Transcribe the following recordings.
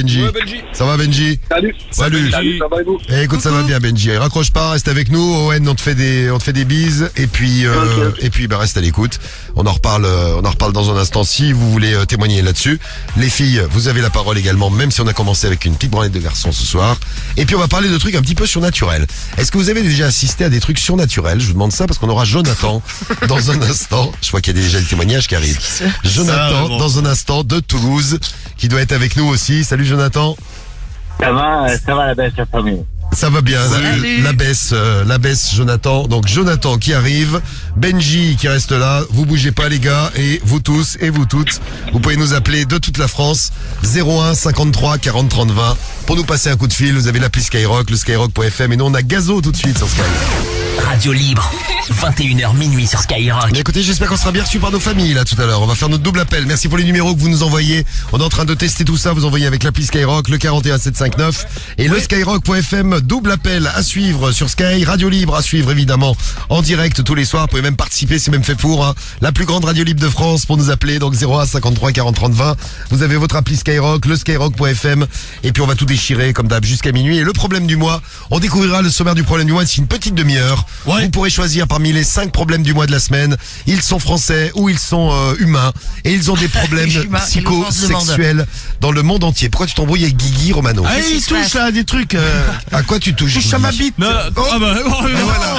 Benji. Ouais, Benji. Ça va Benji? Salut. Salut. Salut, ça va et vous? Écoute, ça va bien Benji. Raccroche pas, reste avec nous. Owen, on te fait des bises. Et puis, Ok. reste à l'écoute. On en reparle dans un instant si vous voulez témoigner là-dessus. Les filles, vous avez la parole également, même si on a commencé avec une petite branlette de garçons ce soir. Et puis on va parler de trucs un petit peu surnaturels. Est-ce que vous avez déjà assisté à des trucs surnaturels? Je vous demande ça parce qu'on aura Jonathan dans un instant. Je vois qu'il y a déjà le témoignage qui arrive. Jonathan, dans un instant, de Toulouse, qui doit être avec nous aussi. Salut Jonathan. Ça va la belle famille. Ça va bien, la baisse Jonathan. Donc Jonathan qui arrive, Benji qui reste là, vous bougez pas les gars, et vous tous et vous toutes, vous pouvez nous appeler de toute la France, 01 53 40 30 20, pour nous passer un coup de fil. Vous avez l'appli Skyrock, le skyrock.fm, et nous on a Gazo tout de suite sur Sky. Radio libre, 21h minuit sur Skyrock. Mais écoutez, j'espère qu'on sera bien reçus par nos familles là tout à l'heure. On va faire notre double appel. Merci pour les numéros que vous nous envoyez. On est en train de tester tout ça. Vous envoyez avec l'appli Skyrock, le 41759 et le skyrock.fm. Double appel à suivre sur Sky. Radio libre à suivre évidemment en direct tous les soirs. Vous pouvez même participer, c'est même fait pour la plus grande radio libre de France pour nous appeler. Donc 01 53 40 30 20. Vous avez votre appli Skyrock, le skyrock.fm, et puis on va tout déchirer comme d'hab jusqu'à minuit. Et le problème du mois, on découvrira le sommaire du problème du mois d'ici une petite demi-heure. Ouais. Vous pourrez choisir parmi les 5 problèmes du mois de la semaine. Ils sont français ou ils sont humains. Et ils ont des problèmes psychosexuels dans le monde entier. Pourquoi tu t'embrouilles avec Guigui, Romano? Ah, il touche à des trucs. À quoi tu touches? Touche à ma bite. Non,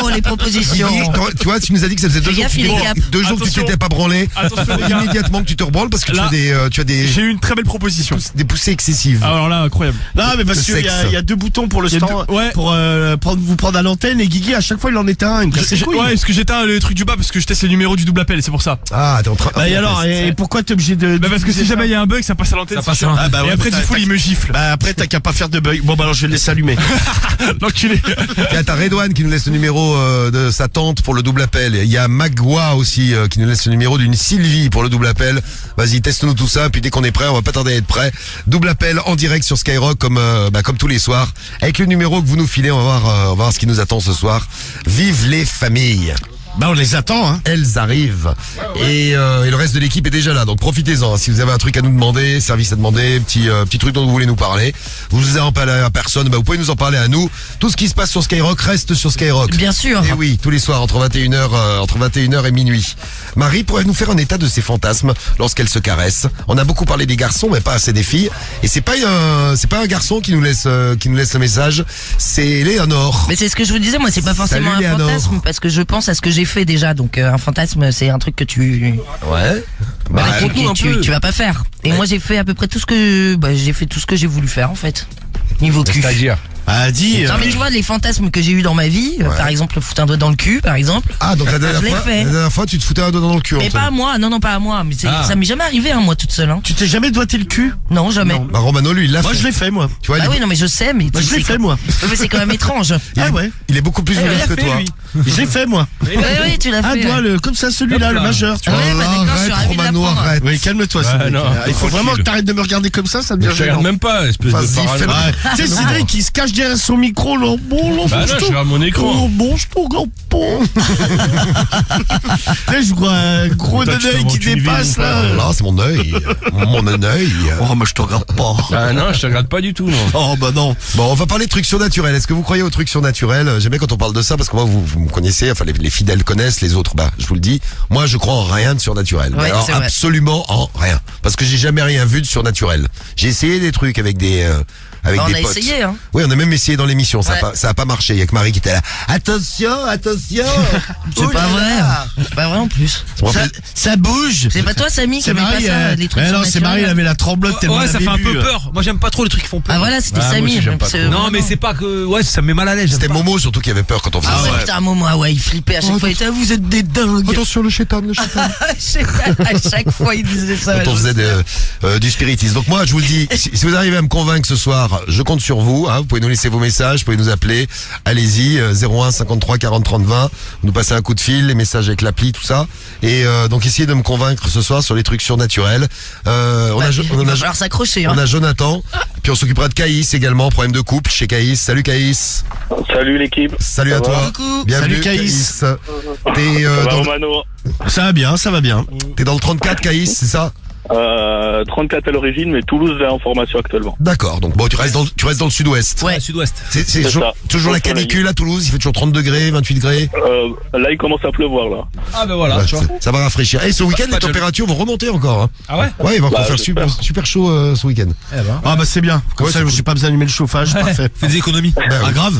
Oh, les propositions. Guigui, tu vois, tu nous as dit que ça faisait 2 jours, gaffe, il est cap. 2 jours que tu Attention. t'étais pas branlé. Attention, les gars. Immédiatement que tu te rebranles parce que Là, tu as des J'ai eu une très belle proposition. poussées excessives. Alors là, incroyable. Non, mais parce Le qu'il y, sexe. y a 2 boutons pour le Il y a stand. deux- ouais. Pour vous prendre à l'antenne. Et Guigui, à chaque fois, il en éteint un. Il me casse les couilles. Ouais, parce que j'éteins le truc du bas parce que je teste le numéro du double appel et c'est pour ça. Ah, t'es en train. Bah, et alors, et pourquoi t'es obligé de. Bah parce que si jamais il y a un bug, ça passe à l'antenne. Ça passe c'est à chiant. l'antenne. Ah, bah Et ouais, après bah, du full, t'as- il me gifle. Bah, après, t'as qu'à pas faire de bug. Bon, bah, alors, je vais le laisser allumer. L'enculé. Il y a ta Redouane qui nous laisse le numéro de sa tante pour le double appel. Il y a Magua aussi qui nous laisse le numéro d'une Sylvie pour le double appel. Vas-y, teste-nous tout ça, puis dès qu'on est prêt, on va pas tarder à être prêt. Double appel en direct sur Skyrock comme tous les soirs. Avec le numéro que vous nous filez, on va voir ce qui nous attend ce soir. Vive les familles. Bah, on les attend, hein. Elles arrivent. Et le reste de l'équipe est déjà là. Donc profitez-en. Si vous avez un truc à nous demander, service à demander, petit truc dont vous voulez nous parler, vous en parlez à personne, vous pouvez nous en parler à nous. Tout ce qui se passe sur Skyrock reste sur Skyrock. Bien sûr. Et oui, tous les soirs entre 21h et minuit. Marie pourrait nous faire un état de ses fantasmes lorsqu'elle se caresse. On a beaucoup parlé des garçons, mais pas assez des filles. Et c'est pas un garçon qui nous laisse le message. C'est Léonore. Mais c'est ce que je vous disais, moi, c'est pas forcément Salut, un Léonore. fantasme, parce que je pense à ce que j'ai fait déjà. Donc, un fantasme, c'est un truc que tu Ouais. Bah, raconte-nous un peu. tu vas pas faire. Et Ouais. moi, j'ai fait à peu près tout ce que j'ai fait tout ce que j'ai voulu faire en fait. Niveau cul. C'est-à-dire Bah, dis. Non mais tu vois les fantasmes que j'ai eu dans ma vie, par exemple foutre un doigt dans le cul, par exemple. Ah, donc la Je l'ai fait. dernière fois, tu te foutais un doigt dans le cul. Mais Antoine. pas à moi, non pas à moi. Mais ça m'est jamais arrivé, hein, moi toute seule. Hein. Tu t'es jamais doigté le cul? Non jamais. Bah, Romano, lui, il l'a Moi, fait. je l'ai fait, moi. Tu vois, Ah il est- oui non mais je sais, mais Moi, je l'ai fait, moi. Mais c'est quand même étrange. Ah, ouais. il est beaucoup plus Ouais, jeune il que a toi. Je l'ai fait, moi. Oui oui tu l'as Ah, fait. toi, comme ça, celui-là, Hop le là. majeur, tu Ah vois. ouais, bah, d'accord, je suis arrête, ravie de Romano, l'apprendre. arrête. Oui, calme-toi, Ouais, Cédric. non, Il faut tranquille. vraiment que t'arrêtes de me regarder comme ça devient Je te regarde gênant. même pas, espèce de Vas-y, parano. fais-le. Ouais. Tu sais, Cédric, il se cache derrière son micro, là. Bon, Bah non, je regarde mon écran. Bon, je te regarde pas. Tu sais, je vois un gros Toi, tu œil qui t'inventes une dépasse, vie, mon là. Là, c'est mon œil. Mon œil. Oh, mais je te regarde pas. Ah non, je te regarde pas du tout, non. Oh, bah non. Bon, on va parler de trucs surnaturels. Est-ce que vous croyez aux trucs surnaturels? J'aime bien quand on parle de ça parce que moi, vous me connaissez, enfin, les fidèles connaissent, les autres, je vous le dis. Moi, je crois en rien de surnaturel. Ouais, Alors, c'est vrai. absolument en rien. Parce que j'ai jamais rien vu de surnaturel. J'ai essayé des trucs avec des Bah, on a potes. essayé hein. Oui, on a même essayé dans l'émission. Ouais. Ça a pas marché. Il y a que Marie qui était là. Attention, attention. C'est pas vrai. C'est pas vrai en plus. Ça bouge. C'est pas toi Samy qui C'est aimait pas Marie. ça, les trucs Mais non, c'est surnaturels. Marie, elle avait la tremblote tellement Ouais, elle ça avait fait un bu. peu peur. Moi, j'aime pas trop les trucs qui font peur. Ah voilà, c'était Ah, moi Samy. aussi, j'aime pas trop. Non, mais c'est pas que. Ouais, ça me met mal à l'aise. j'aime C'était pas. Momo surtout qui avait peur quand on faisait Ah ça. ouais, putain, un moment, ah ouais, il flippait à chaque fois. Il était, vous êtes des dingues. Attention, le chétan, le chétan. À chaque fois, il disait ça. Quand on faisait du spiritisme. Donc moi, je vous le dis, si vous arrivez à me convaincre ce soir, je compte sur vous. Vous pouvez nous laisser vos messages, vous pouvez nous appeler. Allez-y, 01 53 40 30 20. Nous passer un coup de fil, les messages avec l'appli, tout ça. Et donc essayez de me convaincre ce soir sur les trucs surnaturels. Il va falloir s'accrocher. on Hein. a Jonathan. Puis on s'occupera de Caïs également, problème de couple chez Caïs. Salut Caïs. Salut l'équipe. Salut Ça à va toi. Coucou. Bienvenue Salut, Caïs. T'es Ça va dans, Romano? Ça va bien, ça va bien. t'es dans le 34 Caïs, c'est ça? 34 à l'origine, mais Toulouse est en formation actuellement. D'accord, donc bon, tu restes dans le sud-ouest. Ouais. Sud-ouest. C'est C'est toujours ça. la canicule à Toulouse, il fait toujours 30 degrés, 28 degrés. Là, il commence à pleuvoir, là. Ah ben voilà, Ouais, tu vois. ça va rafraîchir. Et ce week-end, les Pas de- températures vont remonter encore. Hein. Ah ouais. Ouais, il va encore Bah, faire j'espère. super chaud ce week-end. Ah bah c'est bien. Comme Ouais, ça, c'est j'ai pas besoin d'allumer le chauffage. Parfait. Fais des économies. Ah grave.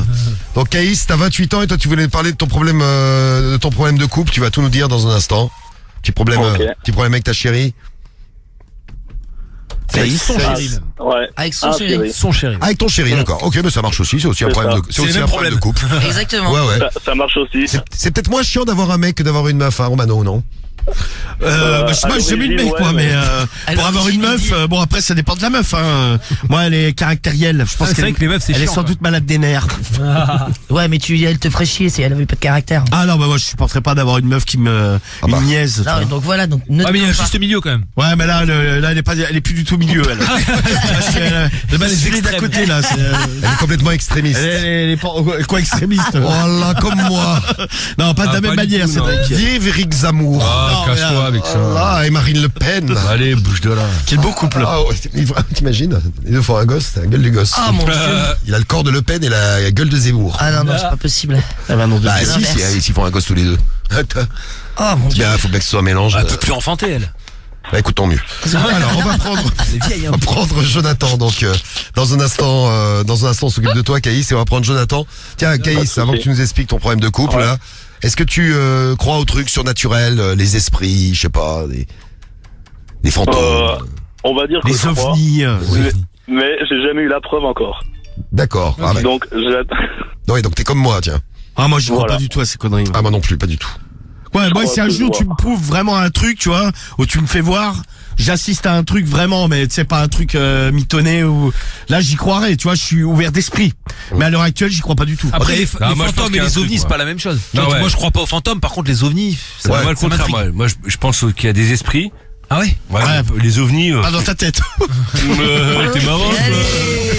Donc Caïs, t'as 28 ans et toi tu voulais parler de ton problème de couple. Tu vas tout nous dire dans un instant. Petit problème avec ta chérie. Son chéri. Ouais. Avec son chéri. chéri. Son chéri. Avec ton chéri, d'accord. Ok, mais ça marche aussi. C'est aussi un C'est problème ça. de, c'est C'est aussi le un même problème de couple. Exactement. Ouais, ouais. Ça marche aussi. C'est peut-être moins chiant d'avoir un mec que d'avoir une meuf, hein, Romano, non? Bah, je sais pas, j'ai jamais eu de mec, ouais, quoi, mais À pour avoir une l'origine, meuf, bon après ça dépend de la meuf. Hein. Moi, elle est caractérielle. Je pense C'est qu'elle vrai que les meufs, c'est elle est chiant, sans quoi. doute malade des nerfs. Ouais, mais elle te ferait chier si elle avait pas de caractère. Ah non, bah moi je supporterais pas d'avoir une meuf qui me bah. une niaise. tu Non, vois. donc voilà, donc ne Ah te mais il y a un plains pas. juste milieu quand même. Ouais, mais là, elle est plus du tout au milieu, elle. Parce qu'elle Les balles elle est d'à extrêmes. côté là. Elle est complètement extrémiste. Elle est pas quoi extrémiste. Voilà, comme moi. Non, pas de la Ah, même pas du manière, tout, non. Cédric. Vive Eric Zemmour. Non, mais là, avec Ah, et Marine Le Pen. Allez, bouge de là. Quel beau couple. Ah, ouais, t'imagines? Les deux font un gosse, c'est la gueule du gosse. Ah mon dieu. Il a le corps de Le Pen et la gueule de Zemmour. Ah non, non, c'est pas possible. Ah bah non, de Bah Dieu. si, l'inverse. s'ils font un gosse tous les deux. Oh mon dieu. Bien, faut bien que ce soit un mélange. Elle peut plus enfanter elle. Bah écoute, tant mieux. Alors, on va prendre... Elle est vieille. On va prendre Jonathan, donc dans un instant, on s'occupe de toi, Caïs, et on va prendre Jonathan. Tiens, Caïs, avant que tu nous expliques ton problème de couple, Ouais. là, est-ce que tu crois aux trucs surnaturels, les esprits, je sais pas, des fantômes? On va dire que Les je crois, ovnis. mais j'ai jamais eu la preuve encore. D'accord. Ah, bah, Donc, j'attends. ouais, donc t'es comme moi, tiens. Ah moi je crois Voilà. pas du tout à ces conneries. Ah, moi non plus, pas du tout. Ouais, moi, crois si un que jour je tu vois. me prouves vraiment un truc, tu vois, où tu me fais voir, j'assiste à un truc vraiment, mais tu sais, pas un truc mitonné ou là, j'y croirais, tu vois, je suis ouvert d'esprit. Mais à l'heure actuelle, j'y crois pas du tout. Après les Ah, moi, je pense fantômes qu'il y et a un les truc, ovnis c'est moi. pas la même chose. Non, ouais. Moi je crois pas aux fantômes, par contre les ovnis, ça Ouais, Moi, le ça contraire, m'intrigue. moi, je pense qu'il y a des esprits. Ah ouais. Ouais, les ovnis. Pas dans ta tête. T'es marrant.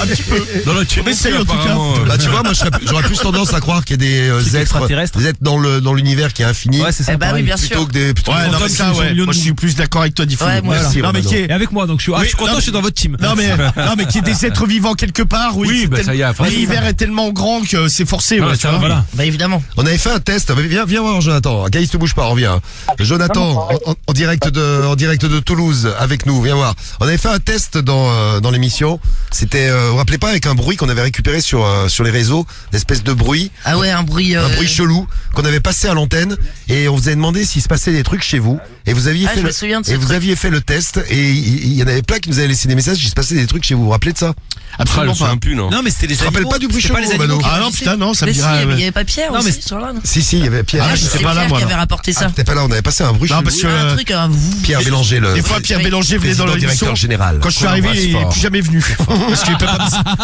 un petit peu. Dans la Mais essaye, en tout cas. apparemment. Bah tu vois, moi j'aurais plus tendance à croire qu'il y a des Trucs êtres extraterrestres. dans l'univers qui est infini, Ouais, c'est ça. Eh bah oui, pareil. bien plutôt sûr. que des... plutôt que Ouais, des non, mais fantômes ça, qui sont ouais. millions de Moi, je suis plus d'accord avec toi, Diffoul. Ouais, moi Merci, non, mais Romano. qui est, Et avec moi donc je suis Oui, je suis content, non, je suis dans votre team. non, mais qu'il y ait des êtres vivants quelque part, oui. Oui, c'est bah, ça y est, forcément. l'univers est tellement grand que c'est forcé, Ah, ouais, ça tu va, vois. voilà. Bah évidemment. On avait fait un test. Viens voir Jonathan. Gaïs, ne bouge pas, reviens. Jonathan, en direct de Toulouse, avec nous. Viens voir. On avait fait un test dans l'émission. C'était, vous vous rappelez pas, avec un bruit qu'on avait récupéré sur les réseaux, une espèce de bruit, Ah ouais, un bruit. un bruit chelou qu'on avait passé à l'antenne, et on vous avait demandé s'il se passait des trucs chez vous. Et vous aviez Ah, fait je me souviens de ce et vous truc. aviez fait le test, et il y en avait plein qui nous avaient laissé des messages. Il se passait des trucs chez vous. Vous vous rappelez de ça? Ah, je Absolument me souviens pas. plus, non. Non mais c'était les te rappelles animaux. pas du bruit C'était pas chelou, les animaux Romano qui Ah non, réagissaient. putain, non, ça me Mais si, dirait. il y avait pas Pierre Non, aussi mais- ce soir-là. non Si, il y avait Pierre. Ah, Ah, je sais C'est pas là, Pierre moi, qui là. avait rapporté ça. t'étais pas là. On avait passé un bruit Non, chelou. parce que Un truc, un vous. Pierre Bélanger, le des fois, Pierre Oui. Bélanger venait dans président l'émission. directeur général. Quand je suis Qu'on arrivé, embrasse il est fort. plus jamais venu. Parce qu'il peut pas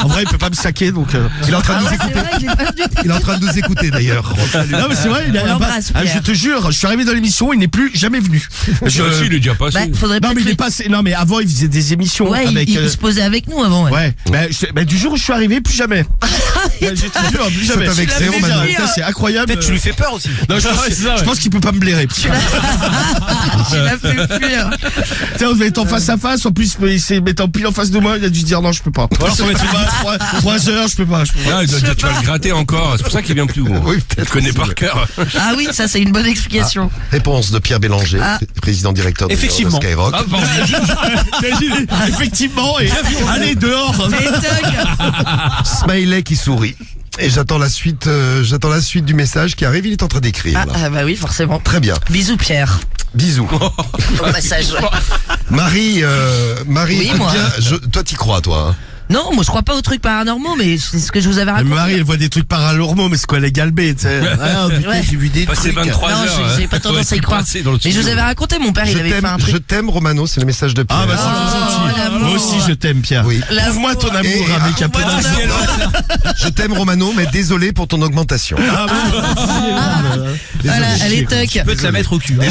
en vrai, il peut pas me saquer, donc. Il est en train de Ah nous ouais, c'est écouter. vrai, il est pas venu. Il est en train de nous écouter d'ailleurs. Non, mais c'est vrai, il est On l'embrasse, Ah, Pierre. je te jure, je suis arrivé dans l'émission, il n'est plus jamais venu. Ah, si, il est déjà passé. Bah, faudrait Non, pas mais il est passé. Non, mais avant, il faisait des émissions Ouais, avec. il se posait avec nous avant. Ouais. Ouais, mais du jour où je suis arrivé, plus jamais. Je te jure, plus jamais. Ça t'a vexé, Tu l'as Romano. déjà, putain, c'est incroyable. Peut-être tu lui fais peur aussi. Non, je pense qu'il peut pas me blairer. Tu l'as fait fuir. Tiens, on devait être en face à face. En plus, il s'est mis en pile en face de moi. Il a dû se dire non, je peux pas. alors, faut mettre une 3 heures, je peux pas. Ah, tu vas le gratter encore. C'est pour ça qu'il vient plus, gros. Oui, Tu peut-être. le connais par cœur. Ah oui, ça c'est une bonne explication. Réponse de Pierre Bélanger, Ah. président directeur de Effectivement. Skyrock. Ah, pardon. Effectivement, et allez dehors. Et Doug. Smiley qui sourit. Et j'attends la suite du message qui arrive. Il est en train d'écrire. Ah, là. ah bah oui, forcément. Très bien. Bisous Pierre. Bisous. Au passage. Marie, Oui, moi. toi t'y crois, toi. Hein. Non, moi je crois pas aux trucs paranormaux, mais c'est ce que je vous avais Mais raconté. Marie, elle voit des trucs paranormaux, mais c'est quoi les galbés, tu sais. Ah, putain, Ouais. j'ai vu des Passer trucs. 23 Non, heures. j'ai pas tendance à y croire. Mais je vous avais raconté, mon père, il avait fait un Je truc. t'aime, Romano. C'est le message de Pierre. Ah, bah, c'est Oh, gentil. l'amour. Moi aussi, je t'aime, Pierre. Oui. Prouve-moi ton amour Et- avec un peu Prouve-moi ton d'argent. Je t'aime, Romano, mais désolé pour ton augmentation. Voilà, elle est toc. Tu peux te la mettre au cul. hein.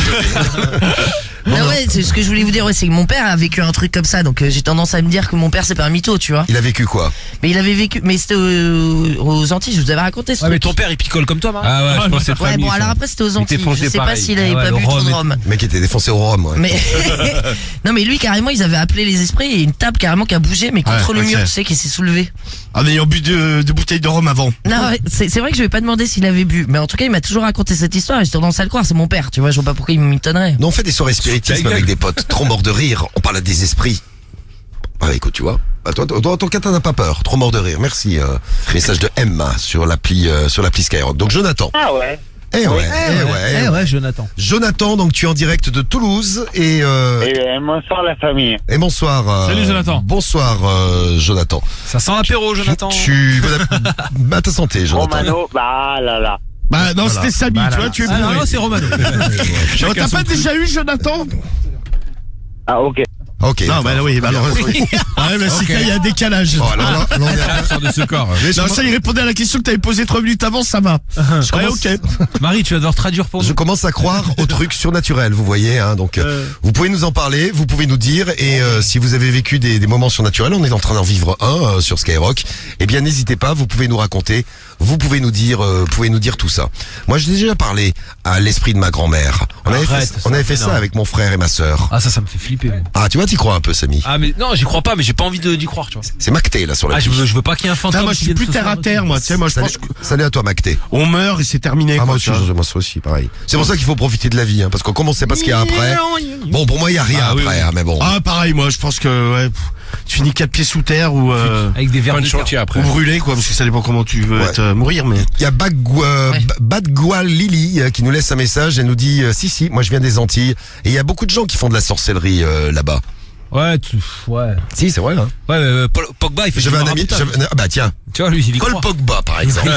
Ah ouais, c'est ce que je voulais vous dire, ouais, c'est que mon père a vécu un truc comme ça, donc j'ai tendance à me dire que mon père c'est pas un mytho, tu vois. Il a vécu quoi? Mais il avait vécu, mais c'était aux Antilles, je vous avais raconté ce Ouais, mais truc. ton père il picole comme toi, Marie. Ah ouais, je pense que c'est Ouais, famille. bon, ça. alors après c'était aux Il était Antilles, je foncé sais pas pareil. s'il avait Ah ouais, pas le bu trop rhum de et rhum. Le mec était défoncé au rhum, ouais. Mais non, mais lui carrément ils avaient appelé les esprits et une table carrément qui a bougé, mais contre Ouais, le mur, ok. tu sais, qui s'est soulevée. En ayant bu de bouteilles de rhum avant. Non, ouais, c'est vrai que je vais pas demander s'il avait bu, mais en tout cas il m'a toujours raconté cette histoire et j'ai tendance à le croire, c'est mon père, tu vois, je vois pas pourquoi il m'étonnerait. Nous on fait des soirées spiritisme avec des potes, trop morts de rire, on parle à des esprits. Ah écoute, tu vois, bah, toi, en ton cas t'en as pas peur, trop mort de rire, merci. Message de Emma sur l'appli Skyrock. Donc Jonathan. Ah ouais. ouais, Jonathan. Jonathan, donc tu es en direct de Toulouse et Bonsoir la famille. bonsoir. Salut, Jonathan. Bonsoir Jonathan. Ça sent l'apéro, Jonathan. À ta santé Jonathan. Romano, bah là là. Bah non, c'était Samy, tu vois, tu es Ah bourré. non, c'est Romano. Oh, t'as pas déjà eu Jonathan? Ah ok. Ok. Non, bah oui, bah alors. Ouais, mais c'est qu'il y a un décalage. Bon, alors, là, on est à- Sort de ce corps. Non, ça, il répondait à la question que t'avais posée 3 minutes avant, ça va. Ouais, ok. Marie, tu vas devoir traduire pour Je nous. commence à croire aux trucs surnaturels, vous voyez, hein, donc vous pouvez nous en parler, vous pouvez nous dire, et si vous avez vécu des moments surnaturels, on est en train d'en vivre un sur Skyrock, eh bien n'hésitez pas, vous pouvez nous raconter, vous pouvez nous dire tout ça. Moi j'ai déjà parlé à l'esprit de ma grand-mère. On avait Arrête, fait ça, ça non. avec mon frère et ma sœur. Ah, ça me fait flipper. moi. Ah tu vois, t'y crois un peu Samy. Ah, mais non, j'y crois pas, mais j'ai pas envie d'y croire, tu vois. C'est Macté là sur la Ah, je veux pas qu'il y ait un fantôme. Putain, moi, je qui suis vienne plus ce terre soir. à terre, moi. Tu sais, moi, je pense Salut à toi Macté. qu'on meurt et c'est terminé, Ah, quoi. moi aussi, tu vois. moi aussi, pareil. C'est pour ça qu'il faut profiter de la vie, hein, parce qu'on comme on sait pas ce qu'il y a après. Bon, pour moi, il y a rien Ah, oui, après, oui. hein, mais bon. Ah, pareil, moi, je pense que, ouais, tu finis 4 pieds sous terre ou Avec des verres Fin de de terre. chantier après. brûlé, quoi, parce que ça dépend comment tu veux Ouais. mourir, mais. Il y a Badgua Lily qui nous laisse un message. Elle nous dit si, moi je viens des Antilles et il y a beaucoup de gens qui font de la sorcellerie là-bas. Ouais, ouais. Si, c'est vrai. Hein. Ouais, Pogba, il fait J'avais du un ami. maraboutage. Ah bah tiens, Tu vois, lui, il y Paul croit. Pogba par exemple,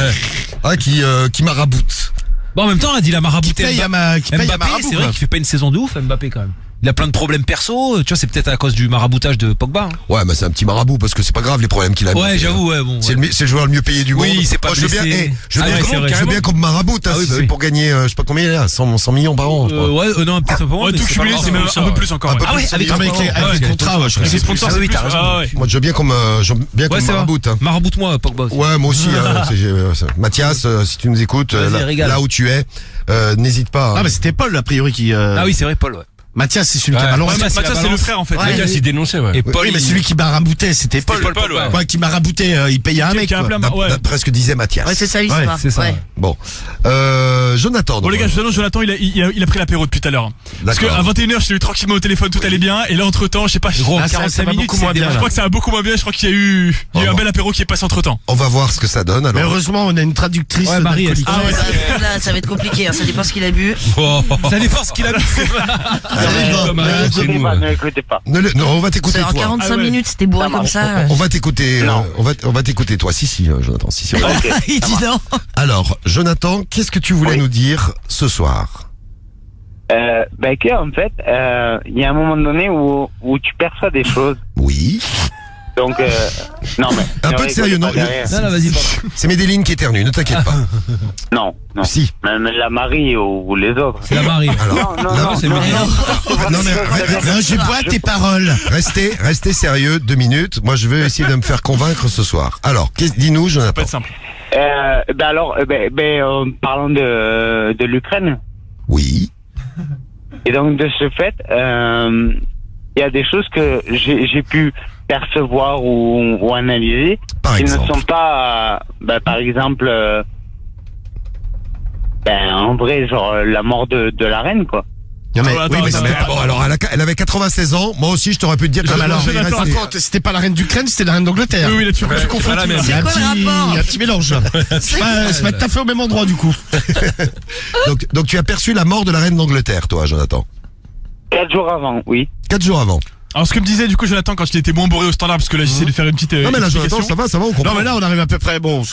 qui maraboute. Bon, en même temps, on a dit la marabouté. Paye à Mbappé, Marabout, c'est vrai quoi. qu'il fait pas une saison de ouf, Mbappé, quand même. Il a plein de problèmes perso, tu vois, c'est peut-être à cause du maraboutage de Pogba. Hein. Ouais, mais c'est un petit marabout parce que c'est pas grave les problèmes qu'il a. Ouais, j'avoue, ouais, bon. C'est le joueur le mieux payé du monde. Oui, c'est pas Moi, je veux bien, blessé. je veux Ah bien, ouais, c'est vrai, je veux bien qu'on me maraboute hein, Ah oui, si bah c'est oui. pour gagner, je sais pas combien il a, 100 millions par an. je crois. Ouais, non, peut-être pas pour moi. Ouais, mais tout c'est pas cumulé, grave, c'est même ça. un peu plus encore. Un peu Ah ouais, plus, avec c'est- un avec les contrats, ouais, je crois. Les sponsors, Ah c'est oui, plus. t'as raison. Ah ouais. Moi, je veux bien qu'on me Ouais, maraboute. Hein. Maraboute-moi, Pogba. aussi. Ouais, moi aussi. Hein, Mathias, si tu nous écoutes, Vas-y, régale. là où tu es, n'hésite pas. Ah, hein. mais c'était Paul, a priori, qui. Ah oui, c'est vrai, Paul, ouais. Mathias, c'est celui qui a Ouais. balancé. Ouais, Mathias, c'est le frère en fait. Mathias, il dénonçait, ouais. Et Paul, Oui, mais il- celui qui maraboutait, c'était Paul. Paul, ouais. Ouais, qui maraboutait, il payait un mec, Qui a quoi. appelé un- ouais. Presque disait Mathias. Ouais, c'est ça l'histoire. c'est ça. Ouais. Bon, Jonathan. Bon donc, les gars, je vous annonce, Jonathan, il a pris l'apéro depuis tout à l'heure. Parce D'accord. qu'à 21h, je l'ai eu tranquillement au téléphone, tout allait bien. Et là, entre temps, je sais pas. Gros, Ah, ça 45 va minutes, beaucoup moins c'est bien, Je là. crois que ça va beaucoup moins bien. Je crois qu'il y a eu un bon. bel apéro qui est passé entre temps. on va voir ce que ça donne. Mais Alors, heureusement, on a une traductrice. Ouais, Marie, d'alcoolique. Ah ouais. Là, ça va être compliqué, hein, ça dépend ce qu'il a bu. Ça dépend ce qu'il a. C'est nous. N'écoutez pas. non, on va t'écouter C'est en toi. 45 Ah ouais. minutes, c'était bourré Ça comme marche. ça. On va t'écouter. Non. On va t'écouter toi. Si, Jonathan. Si. Ok. Il dit non. Alors, Jonathan, qu'est-ce que tu voulais Oui. nous dire ce soir? Ben que en fait, il y a un moment donné où tu perçois des choses. Oui. Donc non mais. Un peu de sérieux, non. Non, vas-y, pardon. C'est Médéline qui éternue. Ne t'inquiète pas. Non, non. Si. Même la Marie ou les autres. C'est la Marie. Alors, Non, c'est non, Médéline. non, mais Non, je bois tes paroles. restez sérieux 2 minutes. Moi, je vais essayer de me faire convaincre ce soir. Alors, dis-nous, Ça peut Jonathan. être simple. Ben alors, parlons de l'Ukraine. Oui. Et donc de ce fait, il y a des choses que j'ai pu percevoir ou analyser Par qui exemple. ne sont pas, par exemple, en vrai, genre la mort de la reine, quoi. Non, mais, Attends, oui, mais attends, c'était attends. pas. Bon, alors, elle avait 96 ans. Moi aussi, je t'aurais pu te dire que Non, mais alors, Jonathan, par contre, c'était pas la reine d'Ukraine, c'était la reine d'Angleterre. Oui, là, tu confonds. pas la même. Il y a un quoi le petit, rapport il y a un petit mélange. C'est pas tout à fait au même endroit, du coup. Donc, tu as perçu la mort de la reine d'Angleterre, toi, Jonathan. 4 jours avant, oui. 4 jours avant. Alors, ce que me disait du coup Jonathan quand il était moins bourré au standard, parce que là, j'essaie de faire une petite. Non, mais là, explication. Jonathan, ça va, on comprend. Non, mais là, on arrive à peu près, bon,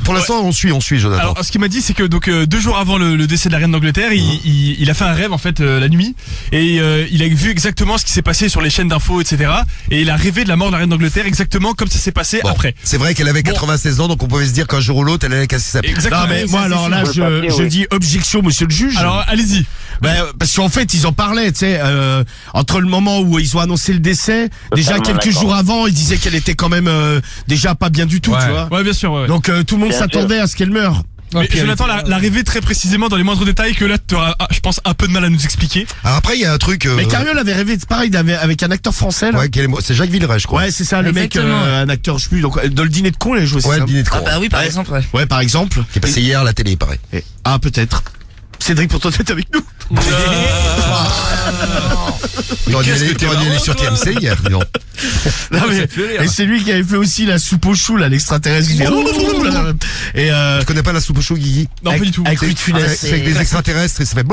Pour l'instant, on suit, Jonathan. Alors, ce qu'il m'a dit, c'est que donc 2 jours avant le décès de la reine d'Angleterre, il a fait un rêve en fait la nuit et il a vu exactement ce qui s'est passé sur les chaînes d'infos, etc. Et il a rêvé de la mort de la reine d'Angleterre exactement comme ça s'est passé Bon, après. c'est vrai qu'elle avait Bon. 96 ans, donc on pouvait se dire qu'un jour ou l'autre, elle allait casser sa pipe. Exactement. Non, mais moi, alors là, sur le papier, je oui. dis objection, monsieur le juge. Alors, allez-y. Parce qu'en fait, ils en parlaient, tu sais, entre le moment où ils ont annoncé le décès, déjà Totalement quelques d'accord. jours avant, ils disaient qu'elle était quand même déjà pas bien du tout, tu vois. Ouais, bien sûr, ouais. Donc tout le monde Bien s'attendait à ce qu'elle meure. Mais Jonathan l'a rêvé très précisément dans les moindres détails que là, t'auras, je pense, un peu de mal à nous expliquer. Alors après, il y a un truc. Mais Cariol avait rêvé pareil avec un acteur français là. Ouais, c'est Jacques Villeray, je crois. Ouais, c'est ça, le mec, Exactement. un acteur, je sais plus, donc dans le dîner de con, il a joué, c'est Ouais, ça. le dîner de con. Ah bah oui, par exemple, ouais. Ouais, par exemple. Qui est passé hier à la télé, pareil. Ah, peut-être. Cédric, pour ton tête avec nous. T'aurais dû aller sur TMC hier, dis donc. Non, mais, et c'est lui qui avait fait aussi la soupe au chou, là, l'extraterrestre. qui fait Et Tu connais pas la soupe au chou, Guigui? Non, pas du tout. avec Louis de C'est Funès. avec des extraterrestres et ça fait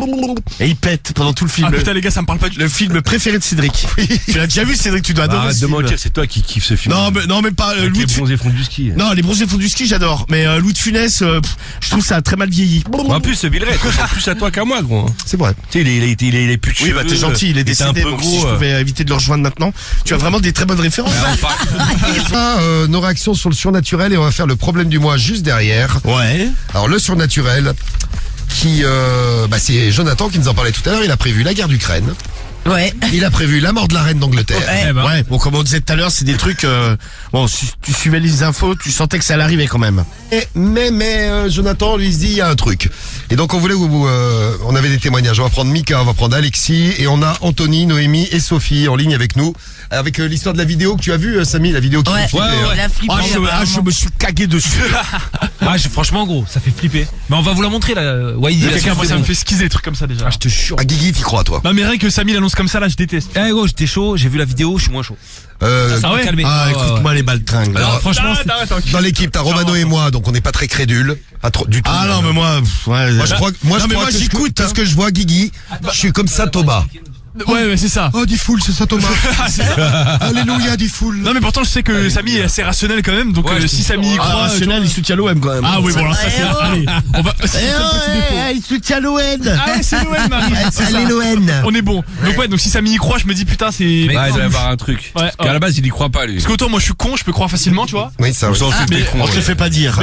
Et il pète pendant tout le film. Ah putain, les gars, ça me parle pas du tout. Le film préféré de Cédric. Tu l'as déjà vu, Cédric, tu dois adorer Arrête ce de film. mentir, c'est toi qui kiffe ce film. Non, mais pas Avec Louis les de Funès. bronzés font du ski. Non, les bronzés font du ski, j'adore. Mais Louis de Funès, je trouve ça a très mal vieilli. En plus, ce Villeray, il ressemble plus à toi qu'à moi, gros. C'est vrai. Tu sais, il est plus de Oui, cheveux. bah t'es gentil, il est était un décédé, peu donc gros. si je pouvais éviter de le rejoindre maintenant. Tu as vraiment des très bonnes références. Nos réactions sur le surnaturel et on va faire le problème du mois juste derrière. Ouais. Alors le surnaturel, qui, c'est Jonathan qui nous en parlait tout à l'heure. Il a prévu la guerre d'Ukraine. Ouais. Il a prévu la mort de la reine d'Angleterre. Ouais, bon, comme on disait tout à l'heure, c'est des trucs, bon, si tu suivais les infos, tu sentais que ça allait arriver quand même. Mais Jonathan, lui, il se dit, il y a un truc. Et donc, on voulait on avait des témoignages. On va prendre Mika, on va prendre Alexis, et on a Anthony, Noémie et Sophie en ligne avec nous. Avec l'histoire de la vidéo que tu as vue, Samy, la vidéo qui Ouais, fait flipper, hein. la flippé. Je me suis cagué dessus. Franchement, gros, ça fait flipper. Mais on va vous la montrer, là. Ouais, Quelqu'un, moi, ça me fait skisser des trucs comme ça déjà. Ah, je te jure. Ah, Guigui, t'y crois, toi? Non, mais rien que Samy l'annonce comme ça, là, je déteste. Eh, gros, j'étais chaud, j'ai vu la vidéo, je suis moins chaud. Ah ouais Calmé. Ah, écoute-moi les baltringues. Alors, Franchement, dans l'équipe, t'as Romano et moi, donc on n'est pas très crédules. Pas trop, du tout. Ah non, mais moi, ouais. Moi, je crois, Non, mais que moi, j'écoute, tout ce que je vois, Guigui, je suis comme ça, Thomas. ouais, c'est ça. Oh, dis full, c'est ça, Thomas. Alléluia, dis full. Non, mais pourtant, je sais que Samy est assez rationnel quand même, donc si Samy y croit. Rationnel, il soutient l'OM quand même. Ah oui, bon, alors ça, c'est. Allez, on va. c'est ça, le petit défaut. il soutient l'OM. Ah ouais, c'est l'OM, Marie. C'est ça. Allez, l'OM. On est bon. Donc ouais, donc si Samy y croit, je me dis putain, c'est. Ouais, il doit y avoir un truc. Ouais, Parce qu'à la base, il y croit pas, lui. Parce qu'autant moi je suis con, je peux croire facilement, tu vois. Oui, ça, oui. On te le fait pas dire.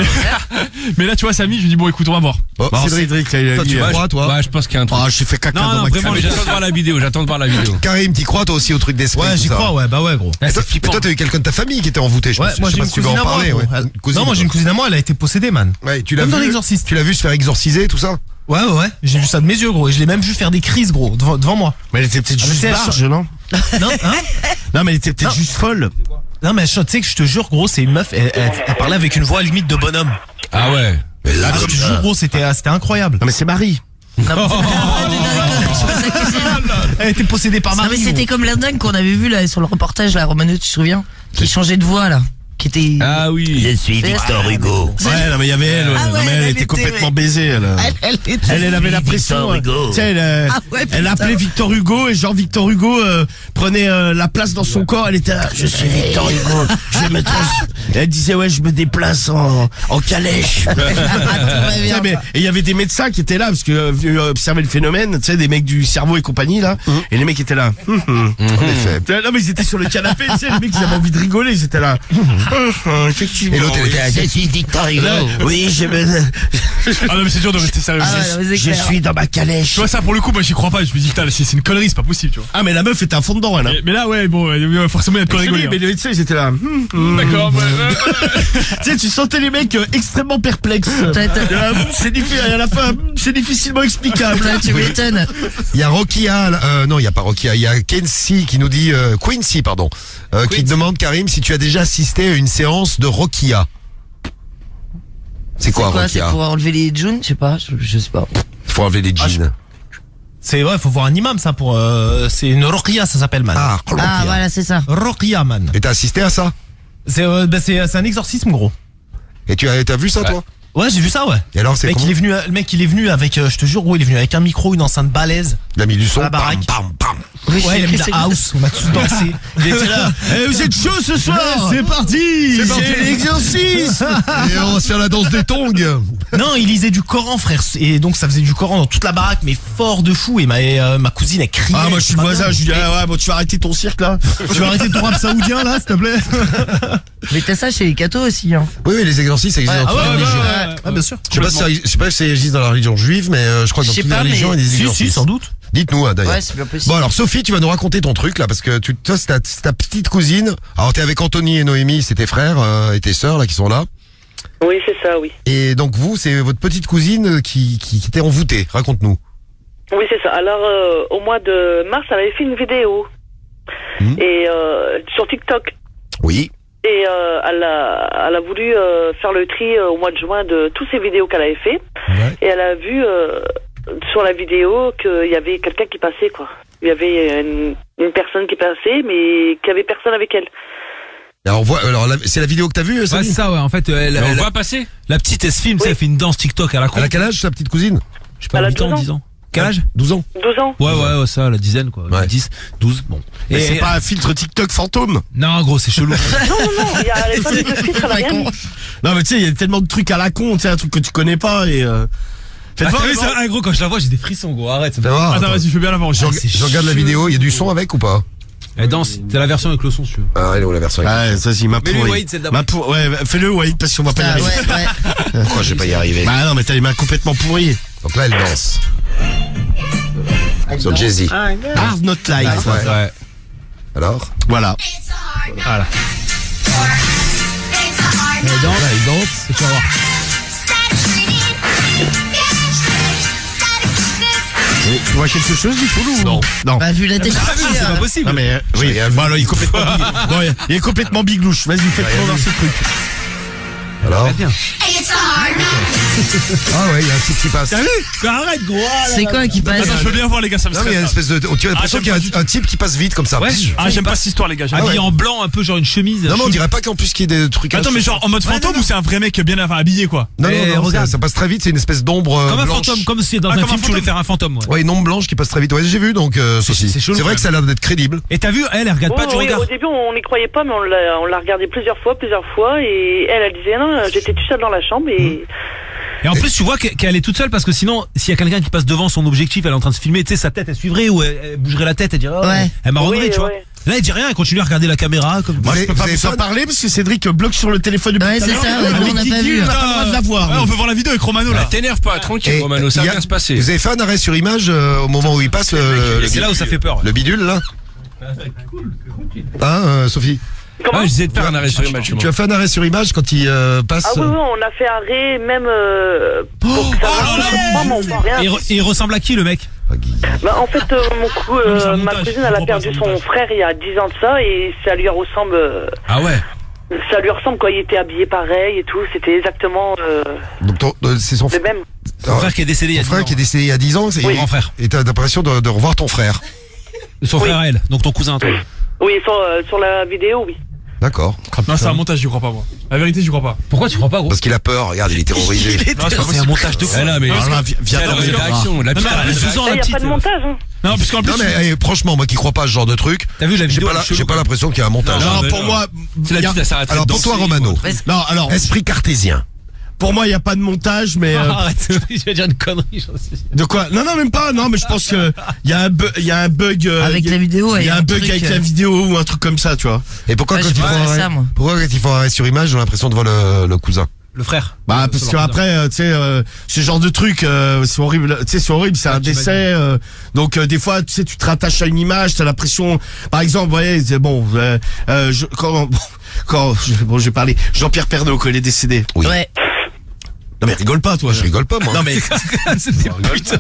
Mais là, tu vois, Samy, je lui dis bon, écoute, on va voir. Bon, Bon, Cédric, Cédric, toi, tu il a crois, toi? Ouais, je pense qu'il y a un truc. Ah, j'ai fait caca dans ma Vraiment, crème. j'attends de voir la vidéo, Karim, t'y crois, toi aussi, au truc d'esprit? Ouais, tout j'y ça crois, ouais, bah ouais, gros. Et toi, t'as eu quelqu'un de ta famille qui était envoûté, je Ouais, pense. moi Je j'ai sais une pas si tu veux cousine en à moi. parler, gros. ouais. Une cousine, Non, moi j'ai une toi. cousine à moi, elle a été possédée, man. Ouais, tu l'as Comme dans vu? l'Exorciste. Tu l'as vu se faire exorciser, tout ça? Ouais, j'ai vu ça de mes yeux, gros, et je l'ai même vu faire des crises, gros, devant moi. Mais elle était peut-être juste mais c'est large, non? Non, hein? Non, mais elle était peut-être Non. juste folle. Non, mais tu sais que je te jure, gros, c'est une meuf, elle parlait avec une voix limite de bonhomme. Ah ouais. Mais là, Ah, je te jure, gros, c'était incroyable. Non, mais c'est Marie. Elle était possédée par Non Marie. mais c'était comme l'Indingue qu'on avait vu là sur le reportage là, Romano, tu te souviens? Qui changeait de voix là, qui était. Ah oui. Je suis Victor Hugo. Ouais, non, mais il y avait elle. Ah non, ouais, mais elle elle était était, complètement ouais. baisée, elle. Elle avait la Victor pression. Hugo. Tu sais, Ah ouais, elle putain. appelait Victor Hugo et genre Victor Hugo prenait la place dans son corps. Elle était là, je suis Victor Hugo. Je vais me et elle disait ouais, je me déplace en calèche. Tu sais, mais et il y avait des médecins qui étaient là parce que observer le phénomène, tu sais, des mecs du cerveau et compagnie là. Et les mecs étaient là. en effet. Non mais ils étaient sur le canapé, tu sais, les mecs ils avaient envie de rigoler, ils étaient là. Effectivement. Et l'autre, elle était Je suis Victor Hugo. Là, oui, Ah non, mais c'est dur de rester sérieux. Ah ouais, non, mais c'est je clair. suis dans ma calèche. Tu vois ça pour le coup, moi j'y crois pas. Je me dis putain, c'est une connerie, c'est pas possible, tu vois. Ah mais la meuf était à fond dedans elle. Hein. Mais là, ouais, bon, forcément il y a de quoi rigoler. Mais les médecins ils étaient là. D'accord. Tu sais, tu sentais les mecs extrêmement perplexes. C'est difficile, à la fin, c'est difficilement explicable. Putain, tu m'étonnes. Il y a Rokia, non, il y a pas Rokia, il y a Quincy qui nous dit, Quincy, pardon, qui te demande, Karim, si tu as déjà assisté à une séance de Rokia. C'est quoi, C'est Rokia? pour enlever les jeans, je sais pas, je sais pas. Faut enlever les jeans. C'est, ouais, faut voir un imam, ça, pour, c'est une Rokia, ça s'appelle, man. Ah, Rokia. Ah voilà, c'est ça. Rokia, man. Et t'as assisté à ça? C'est un exorcisme, gros. Et t'as vu ça, toi? Ouais, j'ai vu ça, ouais. Et alors, c'est Le mec, comment? le mec, il est venu avec, je te jure, gros, il est venu avec un micro, une enceinte balèze. Il a mis du son, La baraque. bam, bam, bam. Oui, Ouais, il a mis c'est- la house, on a tous dansé. Il était là. Vous êtes chaud ce soir? C'est parti! C'est l'exorcisme. Et on va se faire la danse des tongs. Non, il lisait du Coran, frère. Et donc ça faisait du Coran dans toute la baraque, mais fort de fou. Et ma cousine, elle criait. Ah, moi je suis le voisin, je lui dis, ah ouais, bon, tu vas arrêter ton cirque là. Tu vas arrêter ton rap saoudien là, s'il te plaît. Mais t'as ça chez les cathos aussi, hein. Oui, les exorcistes, ça existe dans toutes les religions. Ah, bien sûr. Je sais pas si ça existe dans la religion juive, mais je crois que dans Je sais toutes les pas, religions, il y a des Si, exorcistes. sans doute. Dites-nous, d'ailleurs. Ouais, c'est bien possible. Bon, alors, Sophie, tu vas nous raconter ton truc, là, parce que toi, c'est ta petite cousine. Alors, t'es avec Anthony et Noémie, c'est tes frères et tes sœurs, là, qui sont là. Oui, c'est ça, oui. Et donc, vous, c'est votre petite cousine qui était envoûtée. Raconte-nous. Oui, c'est ça. Alors, au mois de mars, elle avait fait une vidéo. Et sur TikTok. Oui. Et elle a voulu faire le tri au mois de juin de toutes ces vidéos qu'elle avait fait. Ouais. Et elle a vu sur la vidéo qu'il y avait quelqu'un qui passait, quoi. Il y avait une personne qui passait, mais qu'il y avait personne avec elle. Alors, c'est la vidéo que t'as vue, Ouais, Samy c'est ça, ouais. En fait, On va passer. la petite, elle se filme, tu sais, elle fait une danse TikTok à la con. Elle a quel âge, ta petite cousine? Je sais pas, Elle a 8 ans, 12 ans. 10 ans. Quel âge? 12 ans. 12 ans. Ouais, ça, la dizaine, quoi. Ouais. 10, 12, bon. Mais c'est pas un filtre TikTok fantôme. Non, gros, c'est chelou. Non, elle n'a pas de filtre, elle a rien mis. Non, mais tu sais, il y a tellement de trucs à la con, tu sais, un truc que tu connais pas et faites Ah, voir, t'as vu faites voir. ça? Ah, gros, quand je la vois, j'ai des frissons, gros. Arrête. ça me- Fais voir, Attends, attends. vas-y, fais bien l'avant. Je regarde la vidéo, il y a du son avec ou pas? Elle danse. C'est la version avec le son, si tu veux. Ah, elle est où la version avec? Ouais, ça c'est ma Mais lui, pourrie. Wade, c'est d'abord. Ouais, fais-le Wade parce qu'on va pas y Ah, arriver. ouais. Pourquoi je vais pas y arriver? Bah non, mais t'as les mains complètement pourries. Donc là, elle danse. Sur Jay-Z. Hard Not Life. Ouais. Alors? Voilà. Voilà. Elle danse. Là, elle danse. Et tu vas voir. Et tu vois quelque chose du foulou? Non. Non. Bah, vu la tête. C'est pas possible. Non mais oui. Bon alors il est complètement bon, il est complètement biglouche. Vas-y, faites-moi voir ce truc. Alors? Arrête bien. Ah ouais, il y a un type qui passe. T'as vu? Mais arrête, gros. C'est quoi qui passe? Attends, je veux bien voir, les gars, ça me Non mais il y a une stresse. espèce de... Tu as l'impression Ah, qu'il y j'aime a un type qui passe vite comme ça. Ouais. Ah, j'aime pas cette histoire, les gars. j'aime pas. Habillé en blanc, un peu genre une chemise. Non mais on dirait pas qu'en plus qu'il y ait des trucs... Attends, mais genre en mode fantôme ou c'est un vrai mec bien habillé, quoi? Non, Eh, non, regarde. ça passe très vite, c'est une espèce d'ombre Comme un blanche. fantôme, comme si dans Ah, un comme film un tu voulais fantôme. faire un fantôme, ouais. Ouais, une ombre blanche qui passe très vite. Ouais, j'ai vu donc Sophie. c'est chelou, C'est vrai quand que ça a l'air d'être crédible. Et t'as vu, elle regarde pas du Oui, regard. au début, on n'y croyait pas, mais on l'a regardé plusieurs fois, et elle disait non, j'étais toute seule dans la chambre, et Et en plus, tu vois qu'elle est toute seule parce que sinon, s'il y a quelqu'un qui passe devant son objectif, elle est en train de se filmer, tu sais, sa tête, elle suivrait ou elle bougerait la tête, elle dirait, oh, Ouais. elle marronnerait, Oui, tu vois. ouais. Là, elle dit rien, elle continue à regarder la caméra comme. Moi je peux pas avez vous en pas- parler parce que Cédric bloque sur le téléphone depuis Ouais, tout à c'est l'heure. ça, ouais, Avec nous, on n'a pas Guigui, vu. on a pas le droit de la voir. Ouais, on veut voir la vidéo avec Romano, là. T'énerve pas, tranquille, Romano, ça il y va a- bien se passer. Vous avez fait un arrêt sur image au moment où il passe C'est là où ça fait peur. le bidule là? Hein, Sophie? comment? Ah, j'essaie de faire un arrêt sur image. Tu as fait un arrêt sur image quand il passe Ah oui, on a fait arrêt, même pour que ça mais on voit rien. Et il ressemble à qui, le mec? Bah, en fait, c'est un ma montage, cousine, je elle a comprends perdu pas, c'est un son montage. frère il y a 10 ans de ça, et ça lui ressemble, Ah ouais. quand il était habillé pareil et tout, c'était exactement Donc c'est son le même. Son frère qui est décédé il y a Ton frère 10 ans. qui est décédé il y a 10 ans, c'est Oui. Grand frère. Et t'as l'impression de revoir ton frère. Son frère à elle, donc ton cousin, toi. Oui, sur la vidéo, oui. D'accord. Non, c'est un montage, j'y crois pas, moi. La vérité, j'y crois pas. Pourquoi tu crois pas, gros? Parce qu'il a peur, regarde, il est terrorisé. Non, c'est pas C'est un possible. montage de fou. Ah, non, mais Alors là, viens c'est dans la les réaction. La Non, mais pire, elle a 12 ans, Il la n'y a petite. pas de montage, hein. Non, parce qu'en plus. Non mais franchement, moi qui crois pas à ce genre de truc, T'as vu la j'ai vidéo? pas, elle est chelou, j'ai pas quoi. l'impression qu'il y a un montage. Non, mais pour non. moi, c'est la y a- petite, ça arrête Alors de pour toi danser, Romano, quoi. non, alors esprit cartésien. pour moi il y a pas de montage, mais Arrête, je vais dire une connerie, j'en sais. de quoi? Non, même pas. Non, mais je pense que il y a un bug Avec la vidéo, il y a un bug truc, avec la vidéo ou un truc comme ça, tu vois. Et pourquoi Ouais, quand je ils sais font pas, arrêt, ça, moi. pourquoi quand ils font arrêt sur image, j'ai l'impression de voir le cousin. Le frère. Bah parce Sur que leur après tu sais ce genre de truc c'est horrible, tu sais c'est horrible, c'est un tu m'as décès donc des fois tu sais tu te rattaches à une image, t'as l'impression par exemple ouais c'est bon quand j'ai parlé Jean-Pierre Pernaut quand il est décédé. Oui. Ouais. Non mais rigole pas toi. Je rigole pas moi. Non mais C'était putain.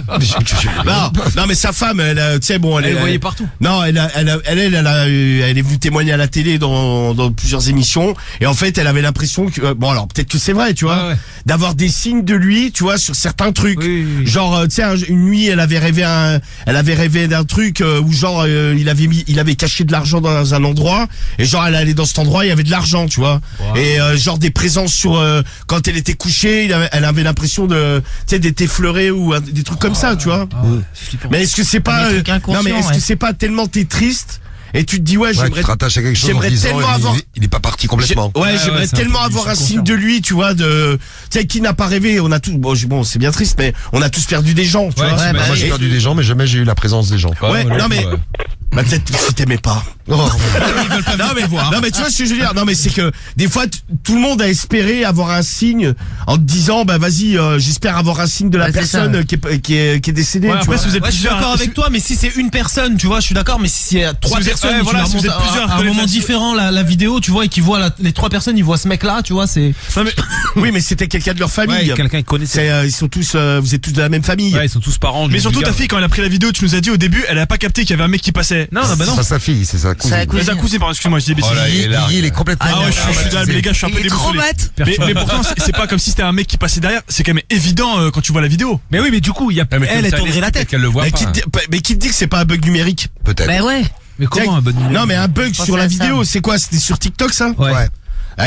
non mais sa femme elle tu sais bon Elle est le voyait partout. Non, elle est venue témoigner à la télé dans plusieurs émissions et en fait elle avait l'impression que bon alors peut-être que c'est vrai tu vois Ouais. d'avoir des signes de lui tu vois sur certains trucs Oui. genre tu sais une nuit elle avait rêvé d'un truc où genre il avait caché de l'argent dans un endroit et genre elle allait dans cet endroit il y avait de l'argent tu vois et genre des présences sur quand elle était couchée elle avait l'impression de tu sais d'être effleurée ou des trucs comme ça tu vois. Flippant. Mais est-ce que c'est pas Des trucs inconscients, non mais est-ce ouais. que c'est pas tellement t'es triste et tu te dis Ouais, tu te rattaches à quelque chose en j'aimerais disant, tellement avoir- il est pas parti complètement. J'aimerais c'est un tellement peu du avoir un signe subconscient. de lui, tu vois, tu sais, qui n'a pas rêvé, on a tous, bon, c'est bien triste, mais on a tous perdu des gens, tu vois. Ouais, Moi j'ai perdu des gens, mais jamais j'ai eu la présence des gens. Ouais, non mais, bah peut-être si t'aimais pas. Oh. Non mais tu vois ce que je veux dire. Non mais c'est que des fois tout le monde a espéré avoir un signe en te disant bah vas-y j'espère avoir un signe de la Ouais, c'est personne ça. qui est décédée. Ouais, tu après, vois. si vous êtes Ouais, je suis plusieurs, d'accord avec toi, mais si c'est une personne, tu vois, je suis d'accord, mais si c'est trois Si vous êtes- personnes, ouais, tu voilà, la si vous montes êtes plusieurs, à un connaître moment la- différent la vidéo, tu vois, et qu'ils voient les trois personnes, ils voient ce mec-là, tu vois, c'est. Non, mais, Oui mais c'était quelqu'un de leur famille. Ouais, quelqu'un qui connaissait. Ils sont tous, vous êtes tous de la même famille. Ouais, ils sont tous parents. mais du surtout gars. ta fille quand elle a pris la vidéo, tu nous as dit au début, elle a pas capté qu'il y avait un mec qui passait. Non, bah non. C'est pas sa fille, c'est sa cousine. Ça a cousine. Mais sa cousine, pardon, excuse-moi, je dis des bêtises. Oh là, Il est complètement. Ah ouais, je suis désolé, mais les gars, je suis un peu Il est trop déboussolé. mat. Mais pourtant, c'est pas comme si c'était un mec qui passait derrière, c'est quand même évident quand tu vois la vidéo. Mais oui, mais du coup, il y a mais elle, elle tournerait la tête. Qu'elle le voit Mais pas. qui te dit que c'est pas un bug numérique? Peut-être. Bah ouais. Mais comment un bon numéro? Non mais un bug Pensez sur la à ça. vidéo, c'est quoi? C'était sur TikTok ça? Ouais.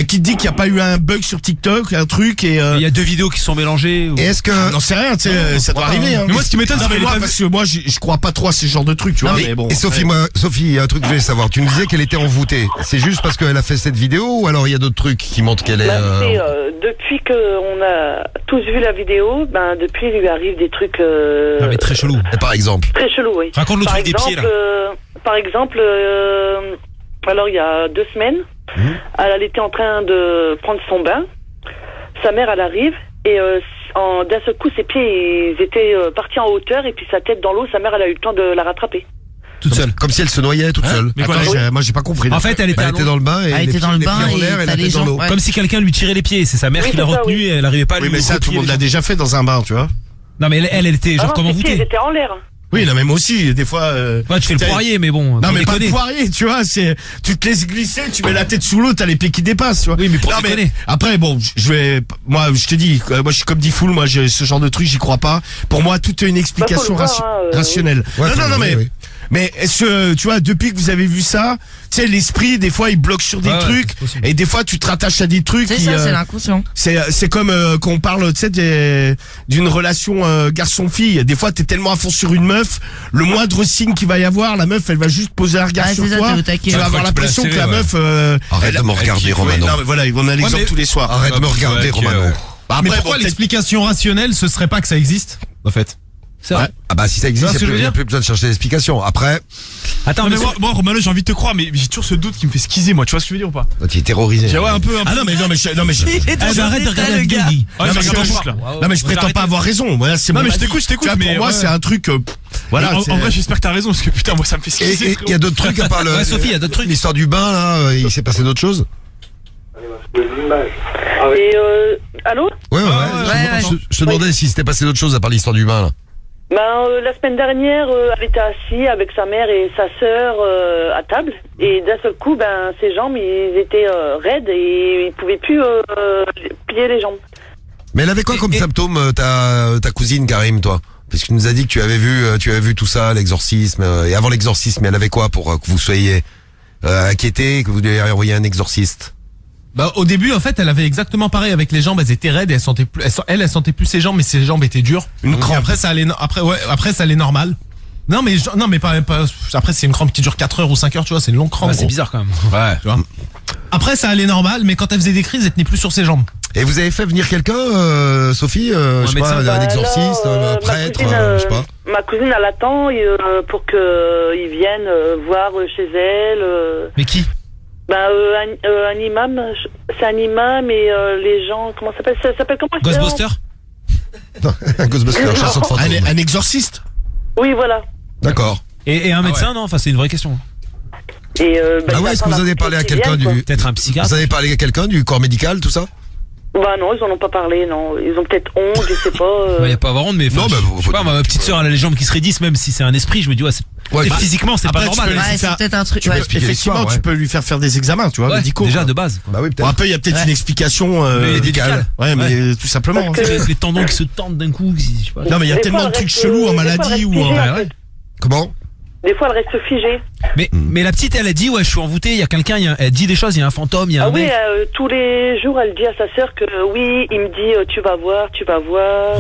Qui te dit qu'il n'y a pas eu un bug sur TikTok, un truc et Il y a deux vidéos qui sont mélangées. ou- Et est-ce que n'en sais rien, tu sais, ça doit arriver. Hein. Mais moi, ce qui m'étonne, Non, c'est mais qu'elle moi, est pas parce que moi, je crois pas trop à ce genre de trucs, tu vois. et, Mais bon. et Sophie, Sophie, il y a un truc que je voulais savoir. Tu me disais qu'elle était envoûtée. C'est juste parce qu'elle a fait cette vidéo ou alors il y a d'autres trucs qui montrent qu'elle est. Bah, c'est, depuis qu'on a tous vu la vidéo, ben depuis il lui arrive des trucs Non, mais très chelou. Par exemple. très chelous, oui. Raconte le Par truc des pieds, là. Par exemple, alors il y a 2 semaines, elle était en train de prendre son bain. Sa mère, elle arrive et d'un seul coup, ses pieds ils étaient partis en hauteur et puis sa tête dans l'eau. Sa mère, elle a eu le temps de la rattraper. Toute seule. Comme si elle se noyait toute seule. Mais Attends, quoi, moi, j'ai pas compris. En fait, elle était, Elle était dans le bain et Elle les était dans pieds- le les bain pieds en et l'air et t'as la les tête dans gens- l'eau. ouais. comme si quelqu'un lui tirait les pieds. C'est sa mère Oui, qui l'a c'est ça, retenu oui. et elle arrivait pas à lui. Oui, mais ça, tout le monde l'a replier les déjà fait dans un bain, tu vois. jambes. Non, mais elle était genre Ah comme non, ses pieds, ils envoûtée. étaient en l'air. Oui, non, mais moi aussi, des fois. Ouais, tu fais le t'as- poirier, mais bon. Non, faut mais pas déconner. de poirier, tu vois, tu te laisses glisser, tu mets la tête sous l'eau, t'as les pieds qui dépassent, tu vois. Oui, mais pour Non, déconner. après, bon, moi, je te dis, moi, je suis comme Diffoul, moi, ce genre de truc, j'y crois pas. Pour moi, tout est une explication Bah, faut le voir, hein, rationnelle. Ouais, non, faut non, le non, voir, mais, oui. mais est-ce que, tu vois, depuis que vous avez vu ça, tu sais, l'esprit, des fois, il bloque sur des Ouais, trucs, c'est possible. et des fois, tu te rattaches à des trucs C'est qui, ça, c'est l'inconscient. c'est comme quand on parle, tu sais, d'une relation garçon-fille. Des fois, t'es tellement à fond sur une meuf, le moindre signe qu'il va y avoir, la meuf, elle va juste poser un regard Ah, sur c'est ça, toi. t'es au taquet. Tu vas Ouais, avoir faut que tu peux l'impression la que la serrer, meuf. Arrête de me regarder, Romano. Non, mais voilà, on a l'exemple mais- tous les soirs. Arrête de me regarder, Romano. Bah, Mais après, pourquoi bon, peut-être- l'explication rationnelle, ce serait pas que ça existe, en fait? C'est vrai. Ah bah si ça Tu vois existe, ce que je veux il n'y a dire plus besoin de chercher l'explication. Après, Attends, Non, mais mais moi, Romano, j'ai envie de te croire, mais j'ai toujours ce doute qui me fait squeezer, moi. Tu vois ce que je veux dire ou pas? tu es terrorisé. J'ai ouais, un peu. Ah non, mais non, mais je, non, mais je, Il est dans Eh ben, un arrête de état, regarder le la vidéo, gars. Guy. Ouais, non, j'ai mais regardé je- juste là. non, mais je prétends pas avoir raison. Voilà, c'est Non, mon mais je avis. t'écoute, Tu vois, mais pour moi, ouais. c'est un truc. Voilà. En c'est- vrai, j'espère que t'as raison, parce que putain, moi, ça me fait Et squeezer. il y a d'autres trucs à part le. Ouais, Sophie, il y a d'autres trucs. L'histoire du bain, là, il s'est passé d'autres choses? Et allô? Ouais, ouais, Je te demandais si s'était passé d'autres choses à part l'histoire du bain, là. Ben la semaine dernière, elle était assise avec sa mère et sa sœur à table et d'un seul coup, ben ses jambes ils étaient raides et ils pouvaient plus plier les jambes. Mais elle avait quoi comme symptôme, ta cousine, Karim, toi? Parce que tu nous as dit que tu avais vu tout ça, l'exorcisme, et avant l'exorcisme, elle avait quoi pour que vous soyez inquiétés, que vous lui ayez envoyé un exorciste? Bah, au début, en fait, elle avait exactement pareil avec les jambes, elles étaient raides et elle sentait plus, elle sentait plus ses jambes, mais ses jambes étaient dures. Une Et crampe. après, ça allait, après, ça allait normal. Non, mais pas, après, c'est une crampe qui dure 4 heures ou 5 heures, tu vois, c'est une longue crampe. Ouais, c'est gros. bizarre quand même. Ouais. Tu vois. Après, ça allait normal, mais quand elle faisait des crises, elle tenait plus sur ses jambes. Et vous avez fait venir quelqu'un, Sophie, je sais pas, médecin. un exorciste, Bah, un ma prêtre, cousine, je sais pas. Ma cousine elle attend pour que ils viennent voir chez elle. Mais qui? Ben un imam, c'est un imam et les gens comment ça s'appelle? Ça s'appelle comment? Ghostbuster? Un Ghostbuster, chasseur de fantômes. Un exorciste. Oui voilà. D'accord. Et un médecin, non? Enfin, c'est une vraie question. Et ben, Ah ouais, est-ce que vous avez parlé à quelqu'un du... Peut-être un psychiatre? Vous avez parlé à quelqu'un du corps médical, tout ça? Bah non, ils en ont pas parlé, non. Ils ont peut-être honte, je sais pas. Il y a pas à avoir honte, mais Non, enfin, bah, je sais pas, ma petite sœur, elle a les jambes qui se raidissent, même si c'est un esprit, je me dis, ouais, Ouais, bah, physiquement, c'est après, pas tu normal. peux Ouais, ça- c'est peut-être un truc. tu peux Ouais. expliquer Effectivement, l'histoire, tu ouais. peux lui faire des examens, tu vois, Ouais, médicaux. déjà quoi. de base. Bah oui, Bon, peut-être. après, il y a peut-être Ouais. une explication médicale. Ouais, mais tout simplement. Parce que- Les tendons qui se tendent d'un coup, je sais pas. Non, mais il y a Des tellement fois, de elle trucs reste- chelous en des fois, maladie elle ou reste en... figée, Ouais, en ouais. fait. Comment? Des fois, elle reste figée. Mais la petite, elle a dit, ouais, je suis envoûtée, il y a quelqu'un, elle dit des choses, il y a un fantôme, il y a Ah un oui, mec. tous les jours, elle dit à sa sœur que oui, il me dit tu vas voir, tu vas voir.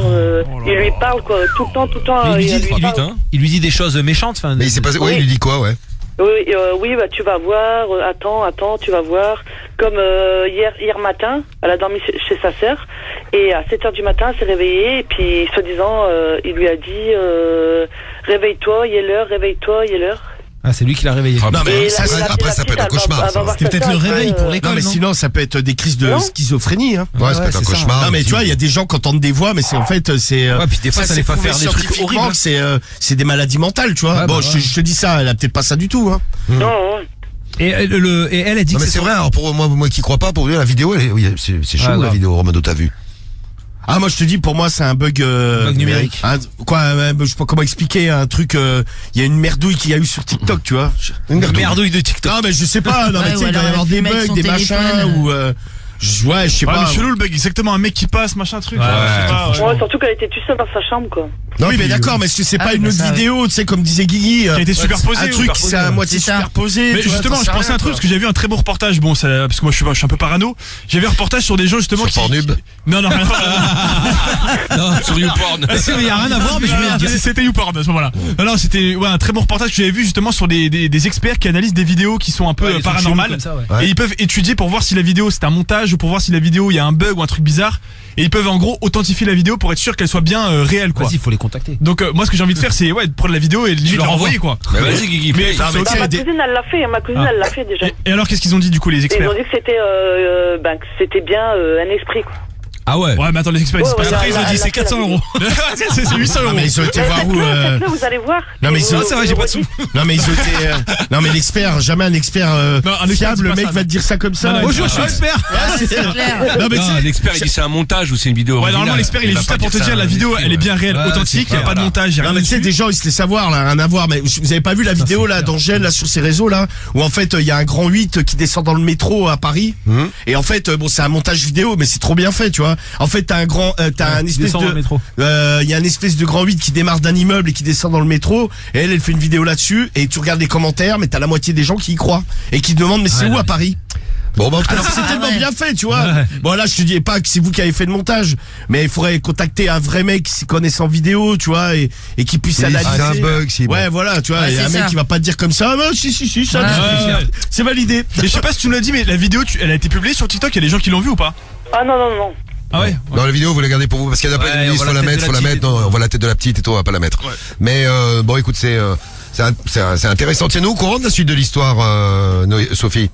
Il lui parle quoi, tout le temps. Mais elle lui parle. il lui dit des choses méchantes, enfin. Mais il s'est passé... Ouais, Oui. il lui dit quoi, ouais? Oui, bah tu vas voir. Attends, tu vas voir. Comme hier matin, elle a dormi chez sa sœur et à 7h du matin, elle s'est réveillée et puis soi-disant, il lui a dit réveille-toi, il est l'heure, réveille-toi, il est l'heure. Ah, c'est lui qui l'a réveillé. Non, mais Et ça, la après, ça peut petite, être un elle va- cauchemar. elle va voir C'était sa peut-être sœur le réveil après, pour l'école. Non, mais non sinon, ça peut être des crises de Non. schizophrénie. Hein. Ouais, ça peut être un c'est ça. cauchemar. Non, mais tu vois, il y a des gens qui entendent des voix, mais c'est en fait, c'est. Ouais, puis des fois, ça les fait prouvé faire des trucs scientifiquement horribles. que c'est des maladies mentales, tu vois. Ouais, Bon, bah, je te dis ça, elle a peut-être pas ça du tout. Hein. Non. Et elle a dit Non, que mais c'est vrai, alors pour moi qui crois pas, pour lui, la vidéo, oui, c'est chaud, Ouais, la grave. vidéo, Romano, t'as vu. Ah, moi je te dis, pour moi c'est un bug, numérique. Je sais pas comment expliquer un truc. Il y a une merdouille qu'il y a eu sur TikTok, tu vois. Une merdouille de TikTok. Non, mais je sais pas. Non, mais Ouais, tu sais, ou il va y alors avoir elle des fume avec bugs, son des machins téléphone. ou. Je sais Ouais, pas. mais chelou le bug, exactement un mec qui passe, machin truc. Ouais, je sais pas, ouais. Ouais, surtout qu'elle était toute seule dans sa chambre, quoi. Non, Oui, mais puis, d'accord, mais est-ce que c'est Ah pas oui, une bah autre ça, vidéo, tu sais, comme disait Guigui, Qui a été superposé. un truc qui s'est à moitié C'est ça. superposé. Mais tu vois, justement, t'en je sais pensais à rien, un truc quoi. parce que j'ai vu un très beau reportage. Bon, ça, parce que moi je suis un peu parano. J'ai vu un reportage sur des gens justement Sur Pornhub. Non, rien à voir. Non, sur YouPorn. Il y a rien à voir, mais je voulais dire. C'était YouPorn à ce moment-là. Non, c'était un très bon reportage que j'avais vu justement sur des experts qui analysent des vidéos qui sont un peu Ouais, les trucs paranormales. chelous comme ça, ouais. Et ils peuvent étudier pour voir si la vidéo c'est un montage ou pour voir si la vidéo il y a un bug ou un truc bizarre. Et ils peuvent en gros authentifier la vidéo pour être sûr qu'elle soit bien réelle, quoi. Vas-y, faut les contacter. Donc moi ce que j'ai envie de faire c'est de prendre la vidéo et limite leur leur envoyer, quoi. Mais vas-y, Guigui, Mais paye. c'est ok. Bah, ma cousine, elle l'a fait. Ma cousine, elle l'a fait déjà. Et alors qu'est-ce qu'ils ont dit du coup les Et ils experts? ont dit que c'était bien un esprit, quoi. Ah ouais. Ouais, mais attends, les experts ils disent pas Ouais, ça. ouais, Après ils ont elle dit a c'est fait la 400 vidéo. euros. C'est 800 Non, euros. mais ils ont été voir où. Faites-le, vous allez voir. Non, mais Et c'est- vous- ça va, j'ai vous pas de voyez. Non, mais ils ont été. Non, mais l'expert, jamais un expert Non, un expert, fiable, c'est le pas mec ça, va te dire ça comme ça. Non, non, Bonjour, je suis expert. C'est clair. Non, mais tu Non, sais, l'expert il dit c'est un montage ou c'est une vidéo Ouais, originale. normalement l'expert il est va juste pas là pour te ça dire la un vidéo esprit, elle est ouais. bien réelle, Ouais, authentique, il y a c'est pas de clair. montage, il y a Non, rien mais tu sais, dessus. des gens, ils se laissent savoir, là, rien à voir. Mais vous avez pas vu la vidéo, là, d'Angèle, là, sur ses réseaux, là, où en fait, il y a un grand 8 qui descend dans le métro à Paris. Et en fait, bon, c'est un montage vidéo, mais c'est trop bien fait, tu vois. En fait, t'as un espèce descend dans le de, métro. il y a un espèce de grand 8 qui démarre d'un immeuble et qui descend dans le métro. Et elle fait une vidéo là-dessus. Et tu regardes les commentaires, mais t'as la moitié des gens qui y croient. Et qui demandent, mais c'est où à Paris? Bon, bah, en tout cas, Alors que c'est tellement ouais. bien fait, tu vois. Bon, là, je te dis pas que c'est vous qui avez fait le montage, mais il faudrait contacter un vrai mec qui s'y connaisse en vidéo, tu vois, et qui puisse c'est analyser. un bug, si. Ouais, voilà, tu vois, Ouais, il y a un c'est mec ça. qui va pas te dire comme ça, ah, bah, si, ça, Ouais. c'est validé. Et je sais pas si tu nous l'as dit mais la vidéo elle a été publiée sur TikTok, il y a des gens qui l'ont vue ou pas? Ah non. Ah ouais. Dans la vidéo, vous la gardez pour vous parce qu'il y en a plein Ouais, qui on disent voit faut la la tête mettre, de faut la la petite mettre. et Non, tout. on voit la tête de la petite et tout, on va pas la mettre. Ouais. Mais bon, écoute, c'est intéressant. Tiens-nous au courant de la suite de l'histoire, Sophie.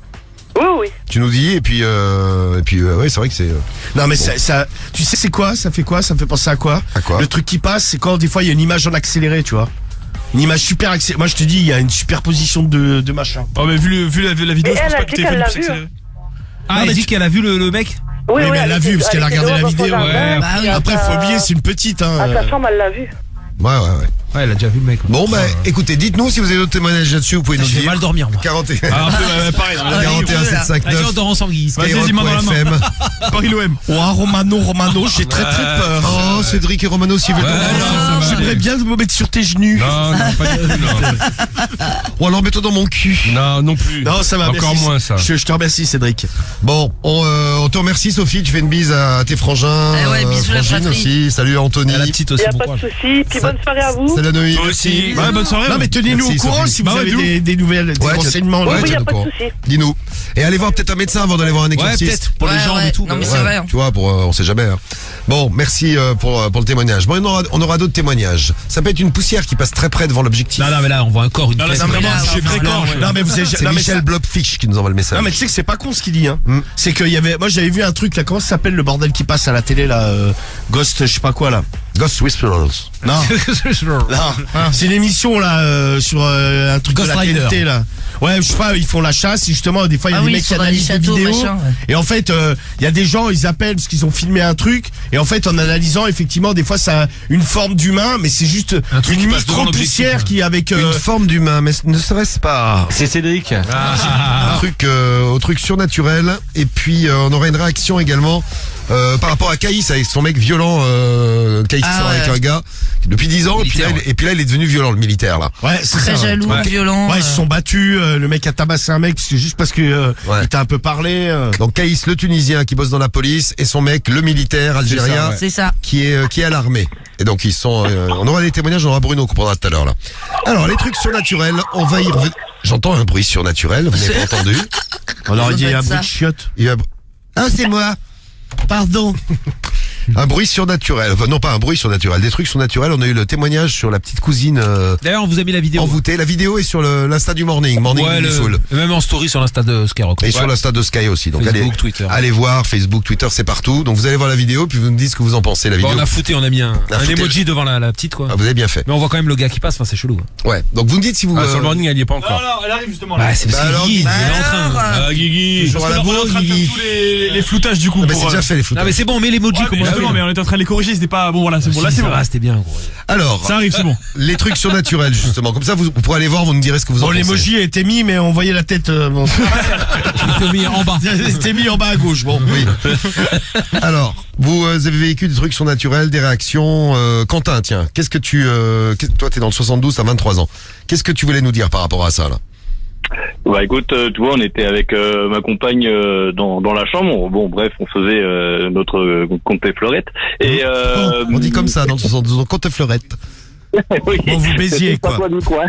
Oui. Tu nous dis et puis ouais, c'est vrai que c'est. Non, mais ça, tu sais, c'est quoi? Ça fait quoi? Ça me fait penser à quoi? À quoi? Le truc qui passe, c'est quand des fois il y a une image en accéléré, tu vois. Une image super accélérée. Moi, je te dis, il y a une superposition de machin. Oh mais vu la vidéo, Et je pense elle a pas que dit t'aies fait qu'elle une l'a pousse vu, accélérée. Ah, elle dit qu'elle a vu le mec. Oui, mais elle l'a vu parce qu'elle a regardé la vidéo. Ouais. Bah oui. Après, faut oublier, c'est une petite, hein. À sa chambre, elle l'a vu. Ouais. Ouais, elle a déjà vu le mec. Bon, bah, écoutez, dites-nous si vous avez d'autres témoignages là-dessus, vous pouvez nous Je vais dire. mal dormir, moi. 41 Ah, un peu pareil. dans la vidéo. 41 Vas-y, on 759 dort ensemble, Guy. Vas-y, main dans la main. Skyrock.fm. Paris l'OM. Ouah, Romano, j'ai très peur. Oh, Cédric et Romano, si vous Ouais, voulez. non, ça va J'aimerais bien me mettre sur tes genoux. Non, pas du tout, non. Oh, alors mets-toi dans mon cul. Non plus. Non, ça va. Encore merci. moins ça. Je te remercie, Cédric. Bon, on te remercie, Sophie. Tu fais une bise à tes frangins. Eh ouais, bisous, la frangines fratrie. aussi. Salut Anthony. La petite Il aussi, n'y a bon pas de courage. souci. Puis bonne soirée à vous. Salut Noé. Toi aussi. Ouais, bonne soirée. Non, mais tenez-nous au Merci, courant Sophie. si vous Bah ouais, avez de ouf. des nouvelles, des Ouais, renseignements. ouais, Oui, il n'y tiens, a pas au de courant. souci. Dis-nous. Et allez voir peut-être un médecin avant d'aller voir un Ouais, exorciste. peut-être. Pour les Ouais, jambes ouais. et tout. Non, mais Ouais. c'est vrai. hein. Tu vois, on sait jamais. Hein. Bon, merci pour le témoignage. Bon, on aura d'autres témoignages. Ça peut être une poussière qui passe très près devant l'objectif. Non, mais là, on voit un corps, une Non, là, tête. c'est mais vraiment là, c'est enfin, fréquent. là, ouais. Non, mais vous avez, C'est non, mais Michel ça- Blobfish qui nous envoie le message. non, mais tu sais que c'est pas con ce qu'il dit, hein. Mm. C'est qu'il y avait, moi j'avais vu un truc là, comment ça s'appelle le bordel qui passe à la télé là, Ghost, je sais pas quoi là. Ghost Whisperers. Non, non, c'est une émission là sur un truc Ghost de la Rider. TNT là. Ouais, je sais pas, ils font la chasse et justement des fois il y a Ah des oui, mecs ils qui sont dans les analysent des châteaux, vidéos machin, ouais. et en fait il y a des gens, ils appellent parce qu'ils ont filmé un truc et en fait en analysant effectivement des fois ça a une forme d'humain mais c'est juste Un truc une qui passe devant micro-poussière l'objectif, qui avec Une forme d'humain, mais ne serait-ce pas C'est Cédric. un truc au truc surnaturel. Et puis on aura une réaction également par rapport à Caïs avec son mec violent. Caïs qui Ah sort avec ouais. un gars depuis 10 ans Militaire, et puis là il est devenu violent, le militaire là. ouais, c'est Très ça, ouais. jaloux, Ouais. violent. Ouais, ils se sont battus, le mec a tabassé un mec juste parce que Ouais. il t'a un peu parlé. Donc Caïs, le Tunisien qui bosse dans la police, et son mec, le militaire algérien, C'est ça. qui est à l'armée. Et donc ils sont, on aura des témoignages, on aura Bruno qu'on prendra tout à l'heure là. Alors les trucs surnaturels, on va y revenir. J'entends un bruit surnaturel, vous n'avez pas entendu? On aurait dit Ça doit un être bruit ça. de chiotte. Ah, c'est moi. Pardon. Un bruit surnaturel. Enfin, non, pas un bruit surnaturel. Des trucs surnaturels. On a eu le témoignage sur la petite cousine D'ailleurs, on vous a mis la vidéo. envoûtée. La vidéo est sur l'Insta du Morning Ouais, Beautiful. même en story sur l'Insta de Skyrock. Et sur l'Insta de Sky aussi. Donc Facebook, Twitter. allez voir. Facebook, Twitter, c'est partout. Donc vous allez voir la vidéo, puis vous me dites ce que vous en pensez. La Bon, vidéo. on a fouté, on a mis un fouté. emoji devant la petite, quoi. Ah, vous avez bien fait. Mais on voit quand même le gars qui passe, enfin, c'est chelou. Ouais. Donc vous me dites si vous. Ah, sur le morning, elle y est pas encore. Non, elle arrive justement. Ouais, c'est Bah alors, Guigui, il Guigui. est en train. Ah, Guigui. Toujours à la bourre, Guigui. Tous les floutages du coup. Ah, mais pour, c'est déjà fait les Non, floutages. mais c'est bon, mais l'emoji, Ouais, comment on justement, mais on était en train de les corriger, c'était pas bon. Voilà, c'est bon. Là, c'est bon. C'était bien, gros. Alors. Ça arrive, c'est bon. Les trucs surnaturels, justement. Comme ça, vous pourrez aller voir, vous me direz ce que vous en Bon, pensez. l'emoji a été mis, mais on voyait la tête. Bon. Il te met en bas. C'était mis en bas à gauche. Bon, Oui. Alors, vous avez vécu des trucs surnaturels, des réactions. Quentin, tiens, qu'est-ce que tu... toi, t'es dans le 72, t'as 23 ans. Qu'est-ce que tu voulais nous dire par rapport à ça, là? Bah écoute, tu vois, on était avec ma compagne dans la chambre. Bon, bref, on faisait notre compte et fleurette. Et On dit comme ça dans le 72 ans, quand t'es fleurette. oui, bon, vous baisiez, c'était pas quoi. du coin.